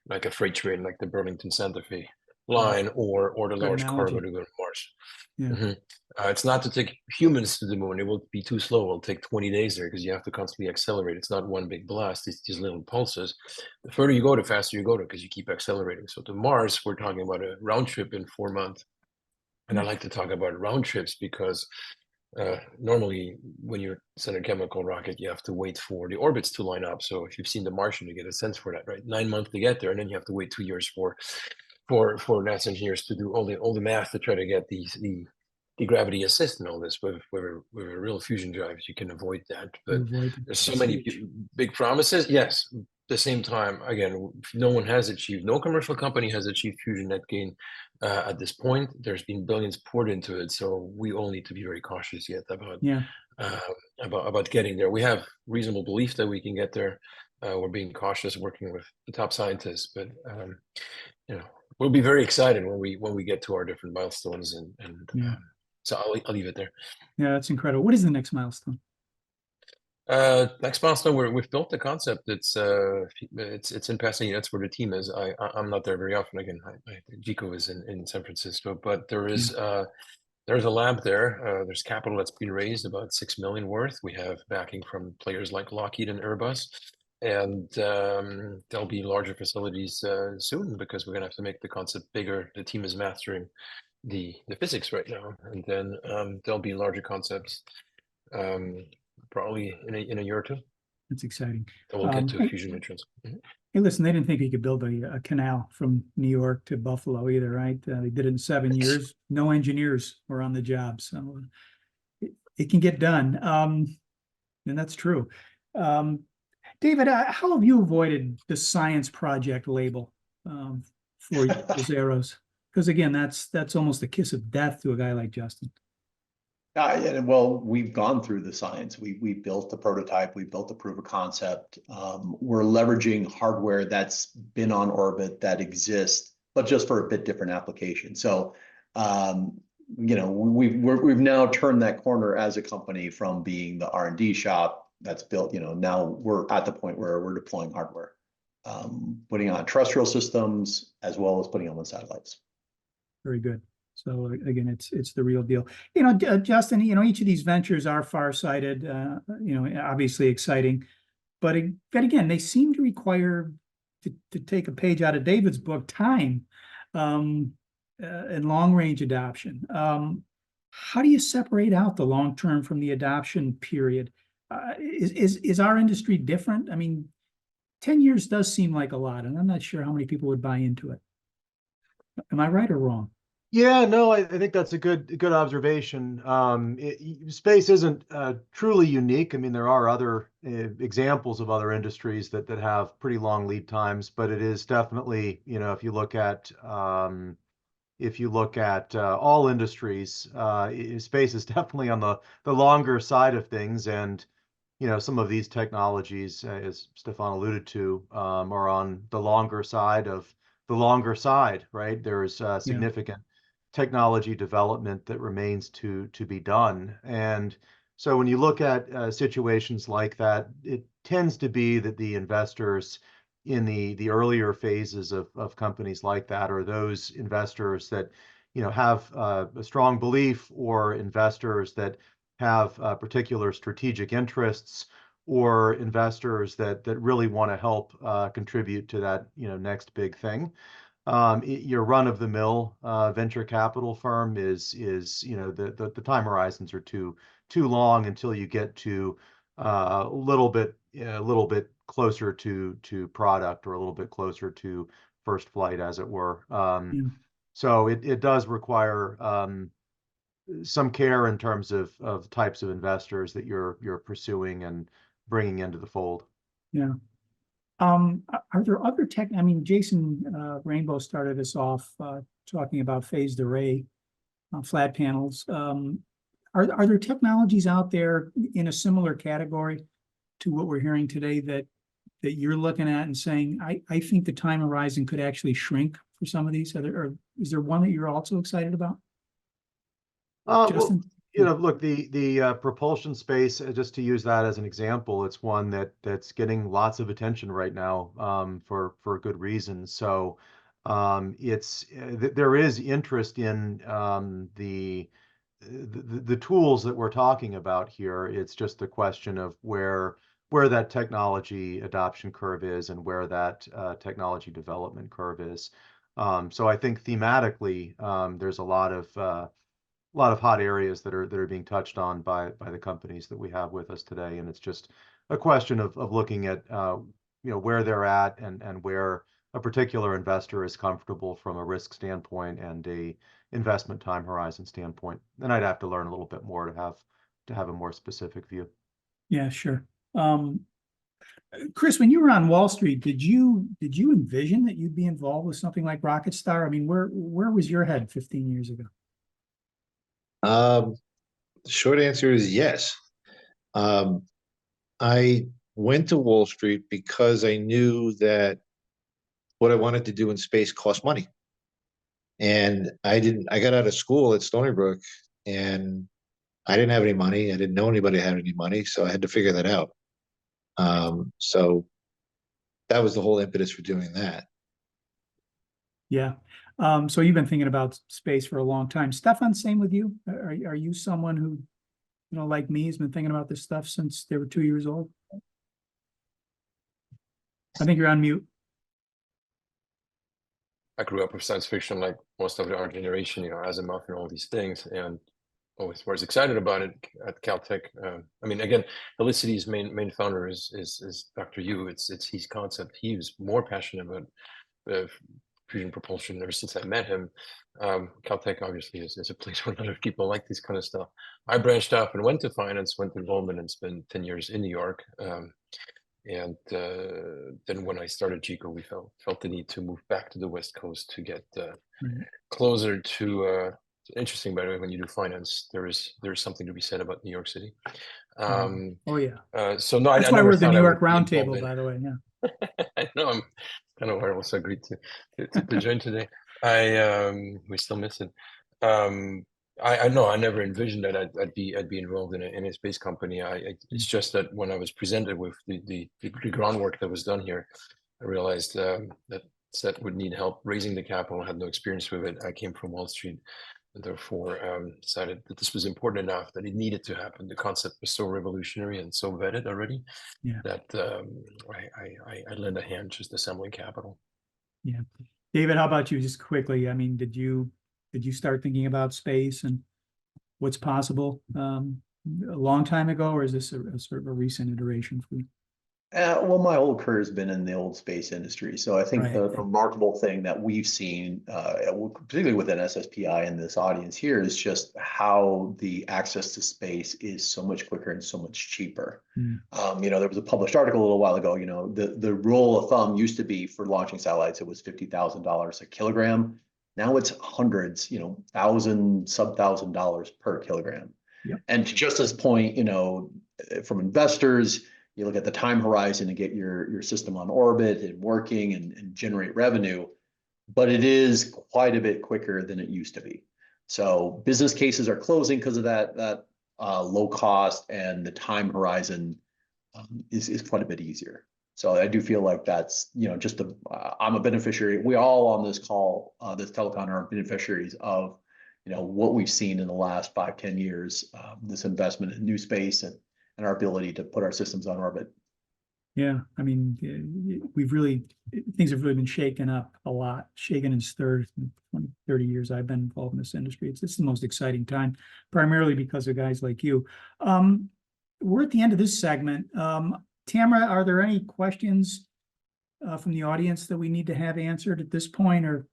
like a freight train, like the Burlington Santa Fe line, or the Good large cargo analogy. to go to Mars. Yeah. Mhm. It's not to take humans to the moon. It will be too slow. It'll take 20 days there because you have to constantly accelerate. It's not one big blast. It's these little pulses. The further you go, the faster you go to because you keep accelerating. So to Mars, we're talking about a round trip in 4 months. And I like to talk about round trips because normally when you send a chemical rocket, you have to wait for the orbits to line up. So if you've seen The Martian, you get a sense for that, right? 9 months to get there, and then you have to wait 2 years for NASA engineers to do all the math to try to get the gravity assist and all this. With a real fusion drives, you can avoid that. But there's so many big promises. Yes. At the same time, again, no commercial company has achieved fusion net gain at this point. There's been billions poured into it, so we all need to be very cautious yet about getting there. We have reasonable belief that we can get there. We're being cautious, working with the top scientists, but we'll be very excited when we get to our different milestones, so I'll leave it there. Yeah, that's incredible. What is the next milestone? Next milestone, we've built the concept. It's in Pasadena. That's where the team is. I'm not there very often. Again, Jico is in San Francisco, but there's a lab there. There's capital that's been raised, about $6 million worth. We have backing from players like Lockheed and Airbus, and there'll be larger facilities soon because we're gonna have to make the concept bigger. The team is mastering the physics right now, and then there'll be larger concepts. Probably in a year or two. That's exciting. And we'll get to fusion entrance. Hey, listen, they didn't think you could build a canal from New York to Buffalo either, right? They did it in 7 years. No engineers were on the job, so it can get done. And that's true. David, how have you avoided the science project label for Xairos? Because again, that's almost a kiss of death to a guy like Justin. Well, we've gone through the science. We built the prototype. We built the proof of concept. We're leveraging hardware that's been on orbit that exists, but just for a bit different application. So, we've now turned that corner as a company from being the R&D shop that's built. Now we're at the point where we're deploying hardware, putting on terrestrial systems as well as putting on satellites. Very good. So again, it's the real deal. Justin, each of these ventures are farsighted, obviously exciting, but again, they seem to require, to take a page out of David's book, time and long range adoption. How do you separate out the long term from the adoption period? Is our industry different? I mean, 10 years does seem like a lot, and I'm not sure how many people would buy into it. Am I right or wrong? Yeah, no, I think that's a good observation. Space isn't truly unique. I mean, there are other examples of other industries that have pretty long lead times, but it is definitely, if you look at all industries, space is definitely on the longer side of things, and some of these technologies, as Stephane alluded to, are on the longer side of the longer side, right? There's significant technology development that remains to be done. And so when you look at situations like that, it tends to be that the investors in the earlier phases of companies like that are those investors that have a strong belief, or investors that have particular strategic interests, or investors that really want to help contribute to that next big thing. Your run-of-the-mill venture capital firm is the time horizons are too long until you get to a little bit closer to product, or a little bit closer to first flight, as it were. So it does require some care in terms of types of investors that you're pursuing and bringing into the fold. Yeah. Are there other tech? I mean, Jason Rainbow started us off talking about phased array flat panels. Are there technologies out there in a similar category to what we're hearing today that you're looking at and saying, I think the time horizon could actually shrink for some of these? Or is there one that you're also excited about? Well, You know, look, the propulsion space, just to use that as an example, it's one that's getting lots of attention right now, for good reasons. So there is interest in the tools that we're talking about here. It's just a question of where that technology adoption curve is and where that technology development curve is. So I think thematically, there's a lot of hot areas that are being touched on by the companies that we have with us today, and it's just a question of looking at where they're at and where a particular investor is comfortable from a risk standpoint and a investment time horizon standpoint. And I'd have to learn a little bit more to have a more specific view. Yeah, sure. Chris, when you were on Wall Street, did you envision that you'd be involved with something like RocketStar? I mean, where was your head 15 years ago? The short answer is yes. I went to Wall Street because I knew that what I wanted to do in space cost money. And I got out of school at Stony Brook and I didn't have any money. I didn't know anybody had any money, so I had to figure that out. So that was the whole impetus for doing that. Yeah. So you've been thinking about space for a long time. Stephane, same with you? Are you someone who, like me, has been thinking about this stuff since they were 2 years old? I think you're on mute. I grew up with science fiction like most of our generation, Asimov and all these things, and always was excited about it at Caltech. I mean, again, Helicity's main founder is Dr. Yu. It's his concept. He was more passionate about fusion propulsion ever since I met him. Caltech obviously is a place where a lot of people like this kind of stuff. I branched off and went to finance, went to Goldman, and spent 10 years in New York. And then when I started GECO, we felt the need to move back to the West Coast to get closer to. Interesting, by the way, when you do finance, there is something to be said about New York City. Oh yeah. So no, that's I why never we're the thought New I York would be Roundtable, involved in by the way. Yeah. I know, I'm kind of why I also agreed to join today. We still miss it. I know I never envisioned that I'd be involved in a space company. It's just that when I was presented with the groundwork that was done here, I realized that SET would need help raising the capital. I had no experience with it. I came from Wall Street, and therefore decided that this was important enough that it needed to happen. The concept was so revolutionary and so vetted already that I lend a hand just assembling capital. Yeah. David, how about you? Just quickly, I mean, did you start thinking about space and what's possible a long time ago, or is this a sort of a recent iteration for you? Well, my whole career has been in the old space industry. So I think the remarkable thing that we've seen, particularly within SSPI and this audience here, is just how the access to space is so much quicker and so much cheaper. There was a published article a little while ago, the rule of thumb used to be for launching satellites, it was $50,000 a kilogram. Now it's hundreds, sub-$1,000 per kilogram. And to Justin's point, from investors, you look at the time horizon to get your system on orbit and working and generate revenue, but it is quite a bit quicker than it used to be. So business cases are closing because of that low cost, and the time horizon is quite a bit easier. So I do feel like that's, I'm a beneficiary. We all on this call, this telecon, are beneficiaries of, what we've seen in the last 5-10 years, this investment in new space and our ability to put our systems on orbit. Yeah, I mean, things have really been shaken up a lot, shaken and stirred in the 20, 30 years I've been involved in this industry. It's the most exciting time, primarily because of guys like you. We're at the end of this segment. Tamara, are there any questions from the audience that we need to have answered at this point, or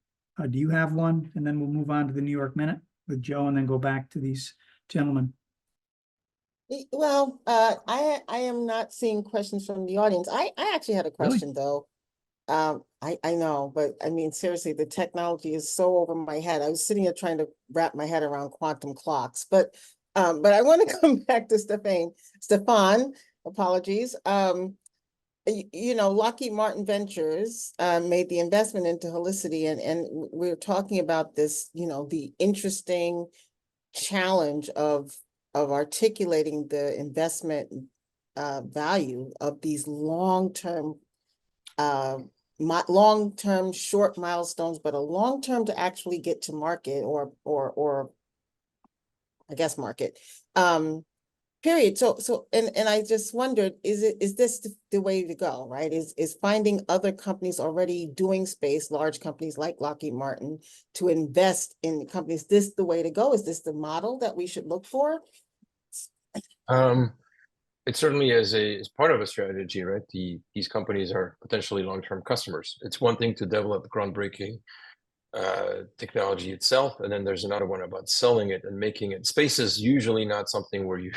do you have one? And then we'll move on to the New York Minute with Joe and then go back to these gentlemen. Well, I am not seeing questions from the audience. I actually had a question though. I know, but I mean, seriously, the technology is so over my head. I was sitting here trying to wrap my head around quantum clocks, but I want to come back to Stephane, apologies. Lockheed Martin Ventures made the investment into Helicity, and we're talking about this, the interesting challenge of articulating the investment value of these long-term short milestones, but a long-term to actually get to market or I guess market. Period. And I just wondered, is this the way to go, right? Is finding other companies already doing space, large companies like Lockheed Martin, to invest in companies, this the way to go? Is this the model that we should look for? It certainly is part of a strategy, right? These companies are potentially long-term customers. It's one thing to develop groundbreaking technology itself, and then there's another one about selling it and making it. Space is usually not something where you,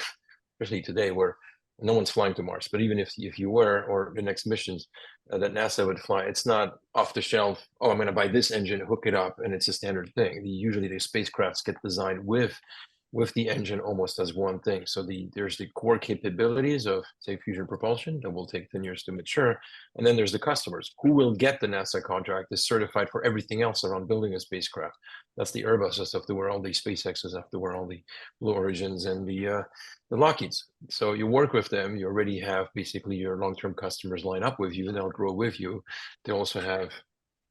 especially today, where no one's flying to Mars, but even if you were, or the next missions that NASA would fly, it's not off the shelf, oh, I'm going to buy this engine, hook it up, and it's a standard thing. Usually the spacecrafts get designed with the engine almost as one thing. So there's the core capabilities of, say, fusion propulsion that will take 10 years to mature. And then there's the customers who will get the NASA contract, is certified for everything else around building a spacecraft. That's the Airbuses of the world, the SpaceXs of the world, the Blue Origins, and the Lockheeds. So you work with them, you already have basically your long-term customers line up with you, and they'll grow with you. They also have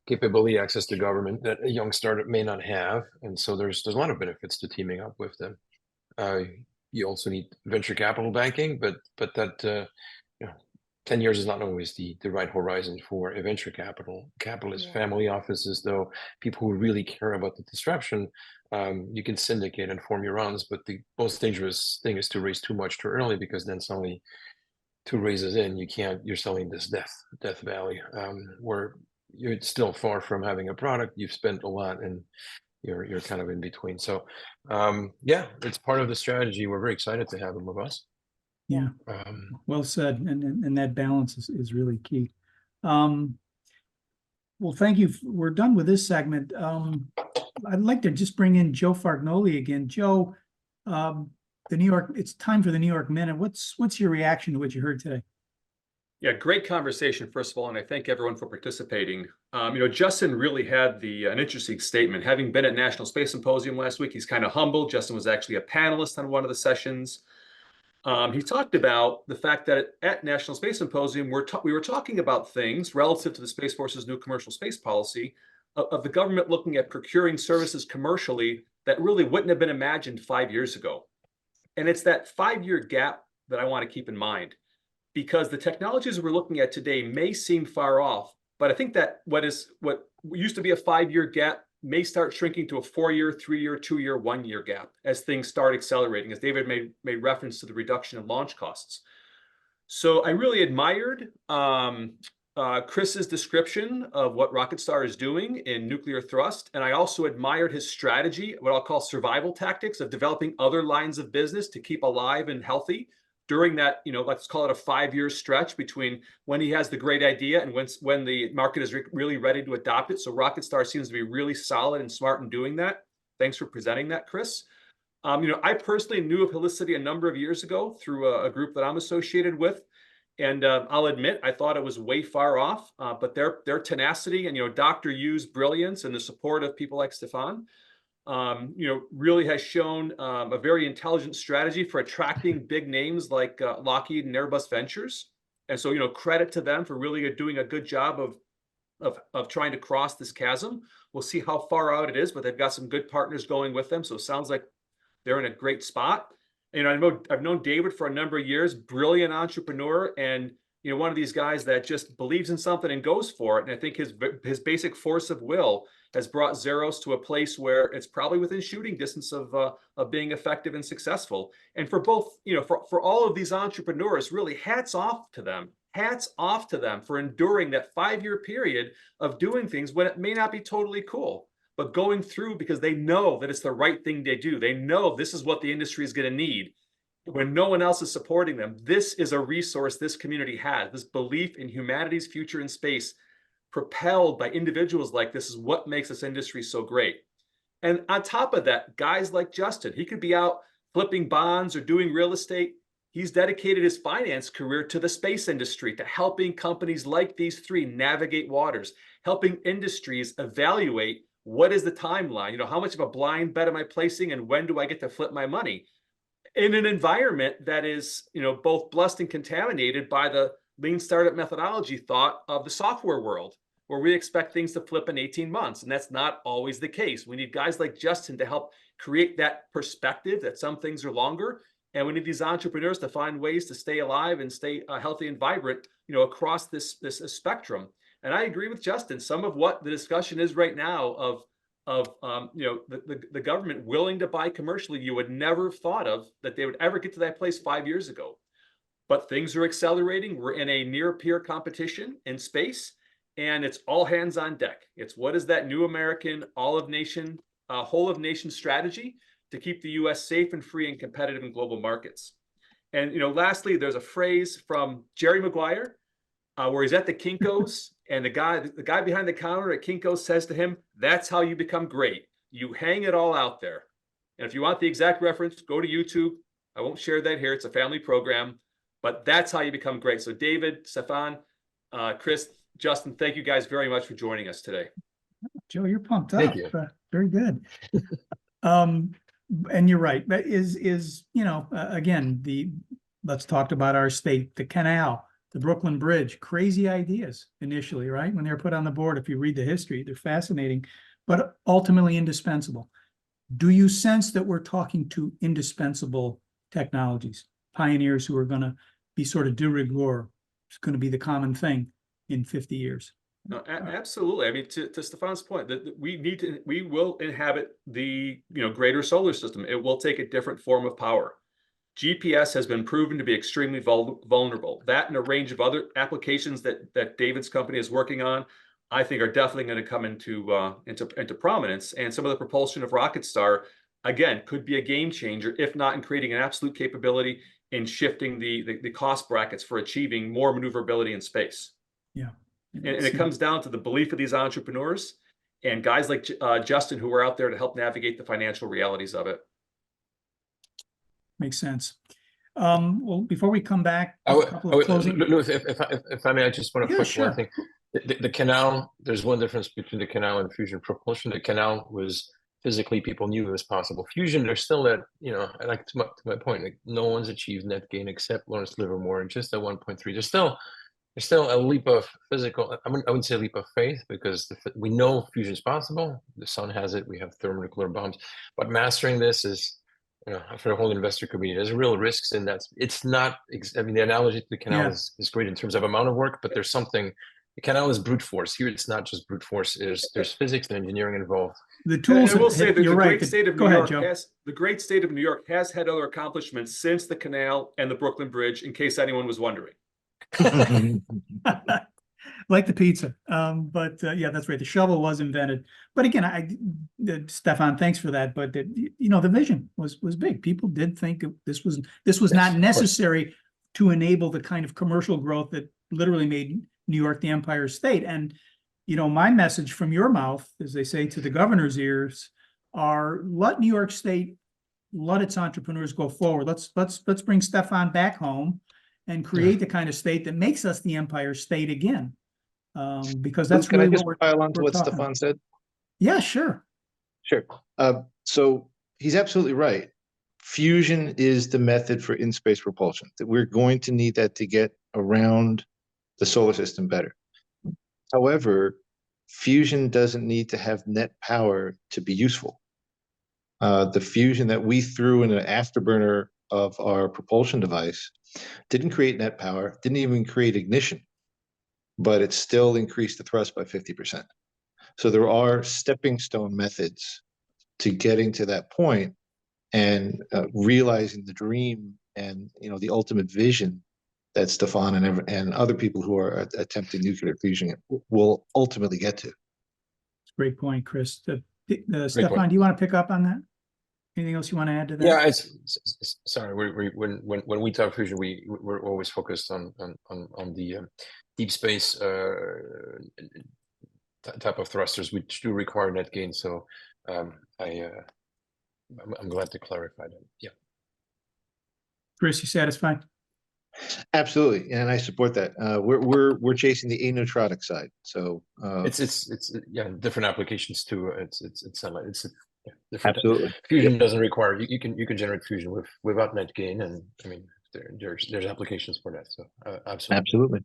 capability, access to government that a young startup may not have, and so there's a lot of benefits to teaming up with them. You also need venture capital backing, but that 10 years is not always the right horizon for a venture capitalist. Yeah. Family offices, though, people who really care about the disruption, you can syndicate and form your rounds, but the most dangerous thing is to raise too much too early, because then suddenly 2 raises in, you're selling this death valley, where you're still far from having a product. You've spent a lot, and you're kind of in between. So yeah, it's part of the strategy. We're very excited to have them with us. Yeah, well said. And that balance is really key. Well, thank you. We're done with this segment. I'd like to just bring in Joe Fargnoli again. Joe, it's time for the New York Minute. What's your reaction to what you heard today? Yeah, great conversation, first of all, and I thank everyone for participating. Justin really had an interesting statement. Having been at National Space Symposium last week, he's kind of humble. Justin was actually a panelist on one of the sessions. He talked about the fact that at National Space Symposium, we were talking about things relative to the Space Force's new commercial space policy of the government looking at procuring services commercially that really wouldn't have been imagined 5 years ago. And it's that 5-year gap that I want to keep in mind, because the technologies we're looking at today may seem far off, but I think that what used to be a 5-year gap may start shrinking to a 4-year, 3-year, 2-year, 1-year gap as things start accelerating, as David made reference to the reduction in launch costs. So I really admired Chris's description of what RocketStar is doing in nuclear thrust. And I also admired his strategy, what I'll call survival tactics, of developing other lines of business to keep alive and healthy during that, let's call it a 5-year stretch between when he has the great idea and when the market is really ready to adopt it. So RocketStar seems to be really solid and smart in doing that. Thanks for presenting that, Chris. I personally knew of Helicity a number of years ago through a group that I'm associated with. And I'll admit, I thought it was way far off, but their tenacity and, Dr. Yu's brilliance and the support of people like Stephane, really has shown a very intelligent strategy for attracting big names like Lockheed and Airbus Ventures. And so, credit to them for really doing a good job of trying to cross this chasm. We'll see how far out it is, but they've got some good partners going with them. So it sounds like they're in a great spot. And I've known David for a number of years, brilliant entrepreneur, and one of these guys that just believes in something and goes for it. And I think his basic force of will has brought Xairos to a place where it's probably within shooting distance of being effective and successful. And for both, for all of these entrepreneurs, really hats off to them. Hats off to them for enduring that 5-year period of doing things when it may not be totally cool, but going through because they know that it's the right thing to do. They know this is what the industry is going to need. When no one else is supporting them, this is a resource this community has. This belief in humanity's future in space, propelled by individuals like this, is what makes this industry so great. And on top of that, guys like Justin, he could be out flipping bonds or doing real estate. He's dedicated his finance career to the space industry, to helping companies like these 3 navigate waters, helping industries evaluate what is the timeline, how much of a blind bet am I placing and when do I get to flip my money? in an environment that is, both blessed and contaminated by the lean startup methodology thought of the software world, where we expect things to flip in 18 months. And that's not always the case. We need guys like Justin to help create that perspective that some things are longer. And we need these entrepreneurs to find ways to stay alive and stay healthy and vibrant, across this spectrum. And I agree with Justin. Some of what the discussion is right now of the government willing to buy commercially, you would never have thought of that they would ever get to that place 5 years ago. But things are accelerating. We're in a near peer competition in space, and it's all hands on deck. It's what is that new American whole of nation strategy to keep the U.S. safe and free and competitive in global markets. And lastly, there's a phrase from Jerry Maguire where he's at the Kinko's, and the guy behind the counter at Kinko's says to him, "That's how you become great. You hang it all out there." And if you want the exact reference, go to YouTube. I won't share that here. It's a family program, but that's how you become great. So David, Stephane, Chris, Justin, thank you guys very much for joining us today. Joe, you're pumped up. Thank you. Very good. And you're right. That is again, let's talk about our state, the canal, the Brooklyn Bridge, crazy ideas initially, right? When they were put on the board, if you read the history, they're fascinating, but ultimately indispensable. Do you sense that we're talking to indispensable technologies, pioneers who are going to be sort of de rigueur? It's going to be the common thing in 50 years. No, absolutely. I mean, to Stephane's point, that we will inhabit the greater solar system. It will take a different form of power. GPS has been proven to be extremely vulnerable. That and a range of other applications that David's company is working on, I think, are definitely going to come into prominence. And some of the propulsion of RocketStar, again, could be a game changer, if not in creating an absolute capability in shifting the cost brackets for achieving more maneuverability in space. Yeah. And it comes down to the belief of these entrepreneurs and guys like Justin, who are out there to help navigate the financial realities of it. Makes sense. Well, before we come back, a couple of closing. If I may, I just want to put one thing. The canal, there's one difference between the canal and fusion propulsion. The canal was physically, people knew it was possible. Fusion, there's still that, like to my point, like no one's achieved net gain except Lawrence Livermore, and just at 1.3. There's still a leap of physical, I wouldn't say a leap of faith, because we know fusion is possible. The sun has it. We have thermonuclear bombs, but mastering this is, for the whole investor community, there's real risks in that. It's not, I mean, the analogy to the canal is great in terms of amount of work, but there's something, the canal is brute force. Here, it's not just brute force. There's physics and engineering involved. The tools, I will say that you're right. The great state of New York has had other accomplishments since the canal and the Brooklyn Bridge, in case anyone was wondering. Like the pizza. But yeah, that's right. The shovel was invented. But again, Stephane, thanks for that. But the vision was big. People did think this was not necessary to enable the kind of commercial growth that literally made New York the Empire State. And my message from your mouth, as they say to the governor's ears, are let New York State, let its entrepreneurs go forward. Let's bring Stephane back home and create the kind of state that makes us the Empire State again. Because that's Can really I just what pile on to we're what talking Stephane about. said? Yeah, sure. Sure. So he's absolutely right. Fusion is the method for in-space propulsion. That we're going to need that to get around the solar system better. However, fusion doesn't need to have net power to be useful. The fusion that we threw in an afterburner of our propulsion device didn't create net power, didn't even create ignition, but it still increased the thrust by 50%. So there are stepping stone methods to getting to that point and realizing the dream and the ultimate vision that Stephane and other people who are attempting nuclear fusion will ultimately get to. Great point, Chris. Stephane, do you want to pick up on that? Anything else you want to add to that? Yeah, sorry. When we talk fusion, we're always focused on the deep space type of thrusters, which do require net gain. So I'm glad to clarify that. Yeah. Chris, you satisfied? Absolutely, and I support that. We're chasing the aneutrotic side, so it's different applications too. It's Absolutely. Fusion doesn't require you can generate fusion without net gain, and I mean there's applications for that. So absolutely. Absolutely.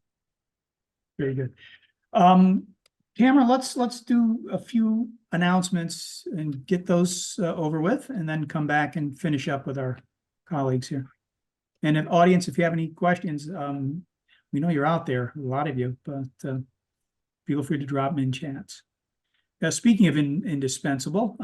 Very good. Tamara, let's do a few announcements and get those over with, and then come back and finish up with our colleagues here. And if audience, if you have any questions, we know you're out there, a lot of you, but feel free to drop them in chats. Now, speaking of indispensable,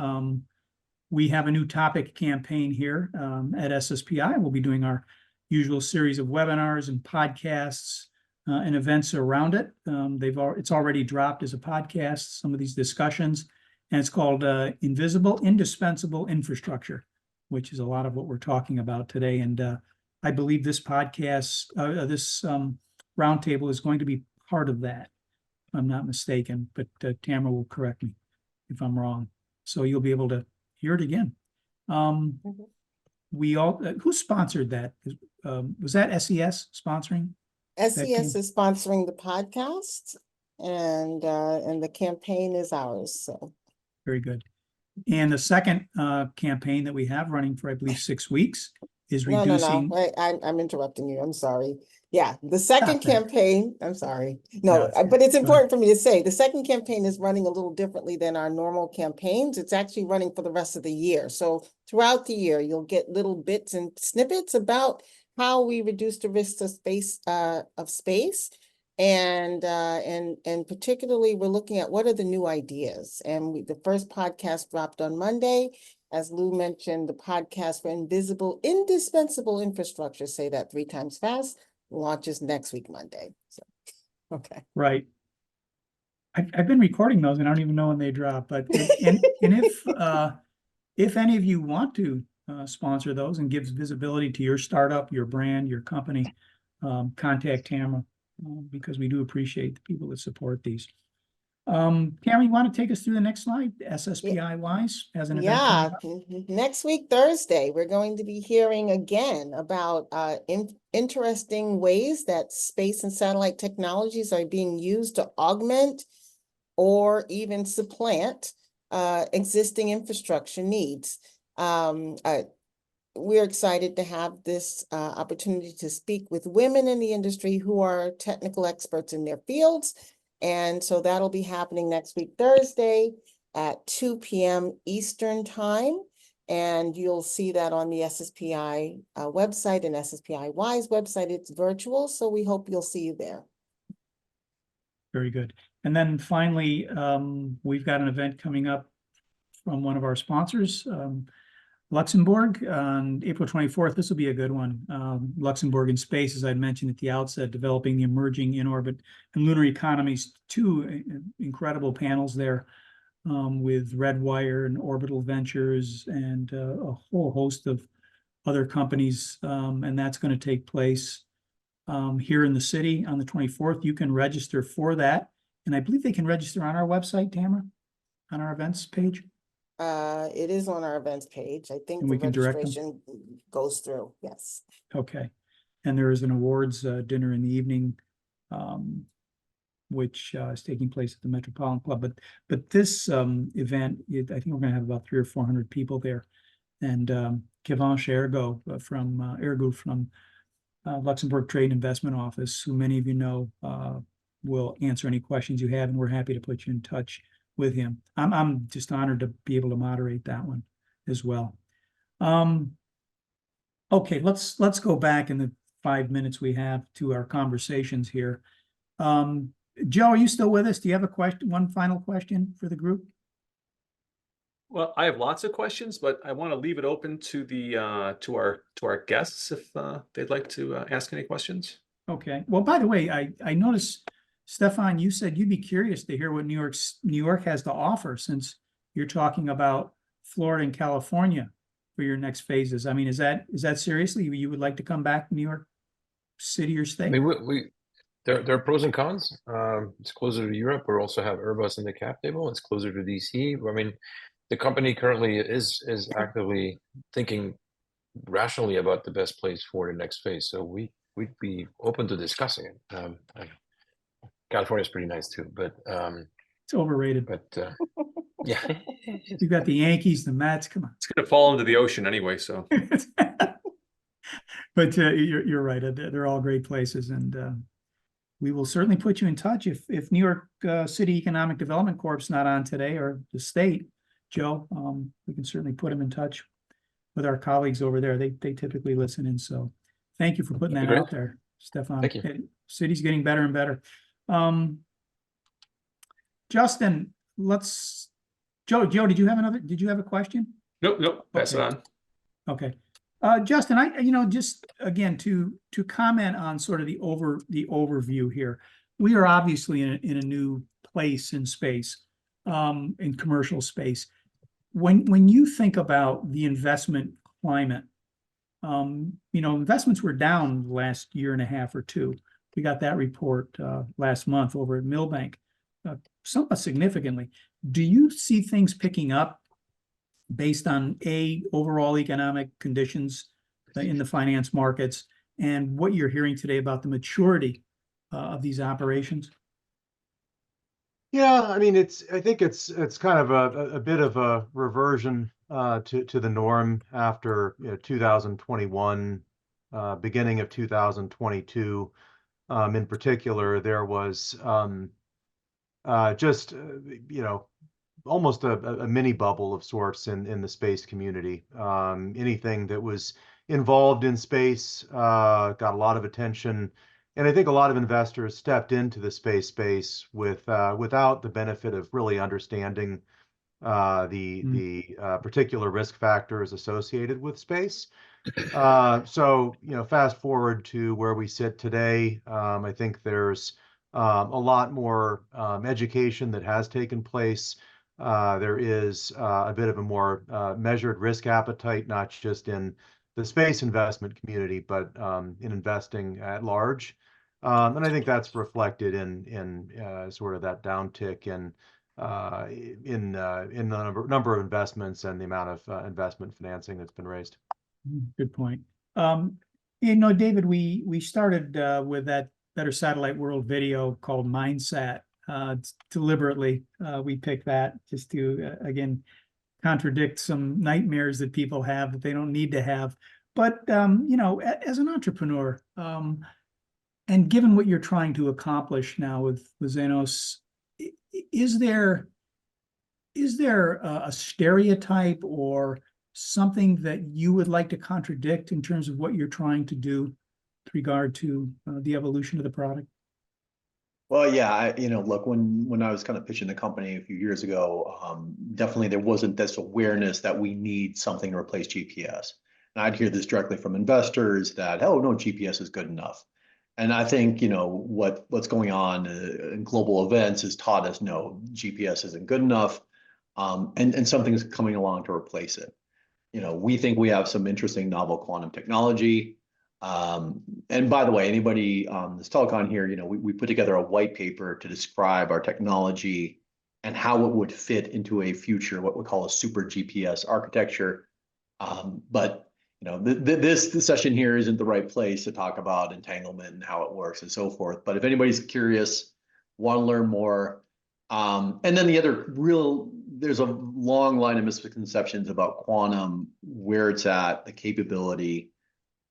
we have a new topic campaign here at SSPI. We'll be doing our usual series of webinars and podcasts and events around it. It's already dropped as a podcast, some of these discussions, and it's called Indispensable Infrastructure, which is a lot of what we're talking about today. And I believe this podcast, this roundtable is going to be part of that, if I'm not mistaken, but Tamara will correct me if I'm wrong. So you'll be able to hear it again. We all, who sponsored that? Was that SES sponsoring? SES is sponsoring the podcast, and the campaign is ours. So very good. And the second campaign that we have running for, I believe, 6 weeks is reducing. No. Wait, I'm interrupting you. I'm sorry. Yeah, the second campaign, I'm sorry. No, but it's important for me to say, the second campaign is running a little differently than our normal campaigns. It's actually running for the rest of the year. So throughout the year, you'll get little bits and snippets about how we reduce the risks of space. And particularly, we're looking at what are the new ideas. And the first podcast dropped on Monday. As Lou mentioned, the podcast for indispensable infrastructure, say that 3 times fast, launches next week, Monday. So, okay. Right. I've been recording those and I don't even know when they drop, but and if any of you want to sponsor those and gives visibility to your startup, your brand, your company, contact Tamara, because we do appreciate the people that support these. Tamara, you want to take us through the next slide, SSPI wise as an event? Yeah, next week, Thursday, we're going to be hearing again about interesting ways that space and satellite technologies are being used to augment or even supplant existing infrastructure needs. We're excited to have this opportunity to speak with women in the industry who are technical experts in their fields. And so that'll be happening next week, Thursday at 2 p.m. Eastern time. And you'll see that on the SSPI website and SSPI WISE website. It's virtual, so we hope you'll see you there. Very good. And then finally, we've got an event coming up from one of our sponsors, Luxembourg, on April 24th. This will be a good one. Luxembourg in space, as I mentioned at the outset, developing the emerging in-orbit and lunar economies. 2 incredible panels there with Redwire and Orbital Ventures and a whole host of other companies. And that's going to take place here in the city on the 24th. You can register for that. And I believe they can register on our website, Tamara, on our events page. It is on our events page. I think And the we can direct them? registration goes through, yes. Okay. And there is an awards dinner in the evening, which is taking place at the Metropolitan Club. But this event, I think we're going to have about 300 or 400 people there. And Kevansh Ergo from Luxembourg Trade and Investment Office, who many of you know, will answer any questions you have, and we're happy to put you in touch with him. I'm just honored to be able to moderate that one as well. Okay, let's go back in the 5 minutes we have to our conversations here. Joe, are you still with us? Do you have a question? One final question for the group? Well, I have lots of questions, but I want to leave it open to the to our guests if they'd like to ask any questions. Okay. Well, by the way, I noticed, Stephane, you said you'd be curious to hear what New York has to offer, since you're talking about Florida and California for your next phases. I mean, is that seriously you would like to come back to New York City or state? I mean, there are pros and cons. It's closer to Europe. We also have Airbus in the cap table. It's closer to DC. I mean, the company currently is actively thinking rationally about the best place for the next phase. So we'd be open to discussing it. California is pretty nice too, but it's overrated. But Yeah. We've got the Yankees, the Mets. Come on. It's going to fall into the ocean anyway, so. But you're right. They're all great places, and we will certainly put you in touch if New York City Economic Development Corp's not on today, or the state, Joe. We can certainly put them in touch with our colleagues over there. They typically listen in. So thank you for putting that out there, Stephane. Thank you. City's getting better and better. Justin, Joe, did you have a question? Nope. Pass it on. Okay. Justin, just again to comment on sort of the overview here. We are obviously in a new place in space, in commercial space. When you think about the investment climate, investments were down the last year and a half or two. We got that report last month over at Milbank, somewhat significantly. Do you see things picking up based on overall economic conditions in the finance markets, and what you're hearing today about the maturity of these operations? Yeah, I mean, I think it's kind of a bit of a reversion to the norm after 2021, beginning of 2022. In particular, there was just almost a mini bubble of sorts in the space community. Anything that was involved in space got a lot of attention, and I think a lot of investors stepped into the space without the benefit of really understanding the particular risk factors associated with space. So fast forward to where we sit today, I think there's a lot more education that has taken place. There is a bit of a more measured risk appetite, not just in the space investment community, but in investing at large. And I think that's reflected in sort of that downtick in the number of investments and the amount of investment financing that's been raised. Good point. David, we started with that Better Satellite World video called Mindset. Deliberately, we picked that just to, again, contradict some nightmares that people have that they don't need to have. But, as an entrepreneur, and given what you're trying to accomplish now with Xairos, is there a stereotype or something that you would like to contradict in terms of what you're trying to do with regard to the evolution of the product? Well, yeah, look, when I was kind of pitching the company a few years ago, definitely there wasn't this awareness that we need something to replace GPS. And I'd hear this directly from investors that, oh, no, GPS is good enough. And I think, what's going on in global events has taught us, no, GPS isn't good enough, and something's coming along to replace it. We think we have some interesting novel quantum technology. And by the way, anybody on this telecon here, we put together a white paper to describe our technology and how it would fit into a future, what we call a super GPS architecture. But this session here isn't the right place to talk about entanglement and how it works and so forth. But if anybody's curious, want to learn more, and then there's a long line of misconceptions about quantum, where it's at, the capability.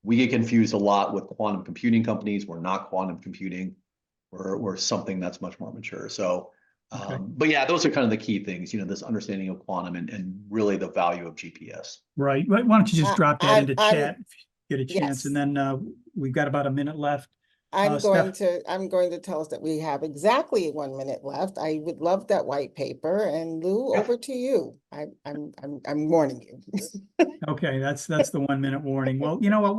We get confused a lot with quantum computing companies. We're not quantum computing. We're something that's much more mature. So, Okay. But yeah, those are kind of the key things, this understanding of quantum and really the value of GPS. Right. Why don't you just drop that into chat if you get a chance, yes. and then we've got about a minute left. I'm going Steph? to tell us that we have exactly 1 minute left. I would love that white paper, and Lou, over to you. I'm warning you. Okay, that's the 1 minute warning. Well, you know what,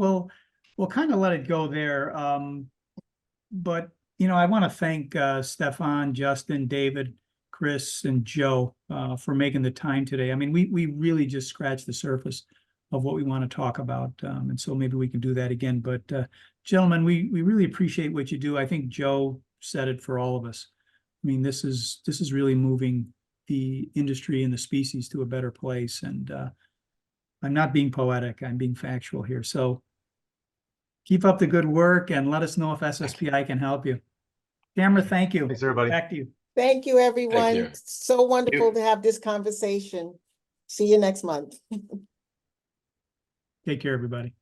we'll kind of let it go there. But I want to thank Stephane, Justin, David, Chris, and Joe for making the time today. I mean, we really just scratched the surface of what we want to talk about, and so maybe we can do that again. But gentlemen, we really appreciate what you do. I think Joe said it for all of us. I mean, this is really moving the industry and the species to a better place. And I'm not being poetic, I'm being factual here. So keep up the good work and let us know if SSPI can help you. Camera, thank you. Thanks, everybody. Back to you. Thank you, everyone. you. So wonderful to have this conversation. See you next month. Take care, everybody.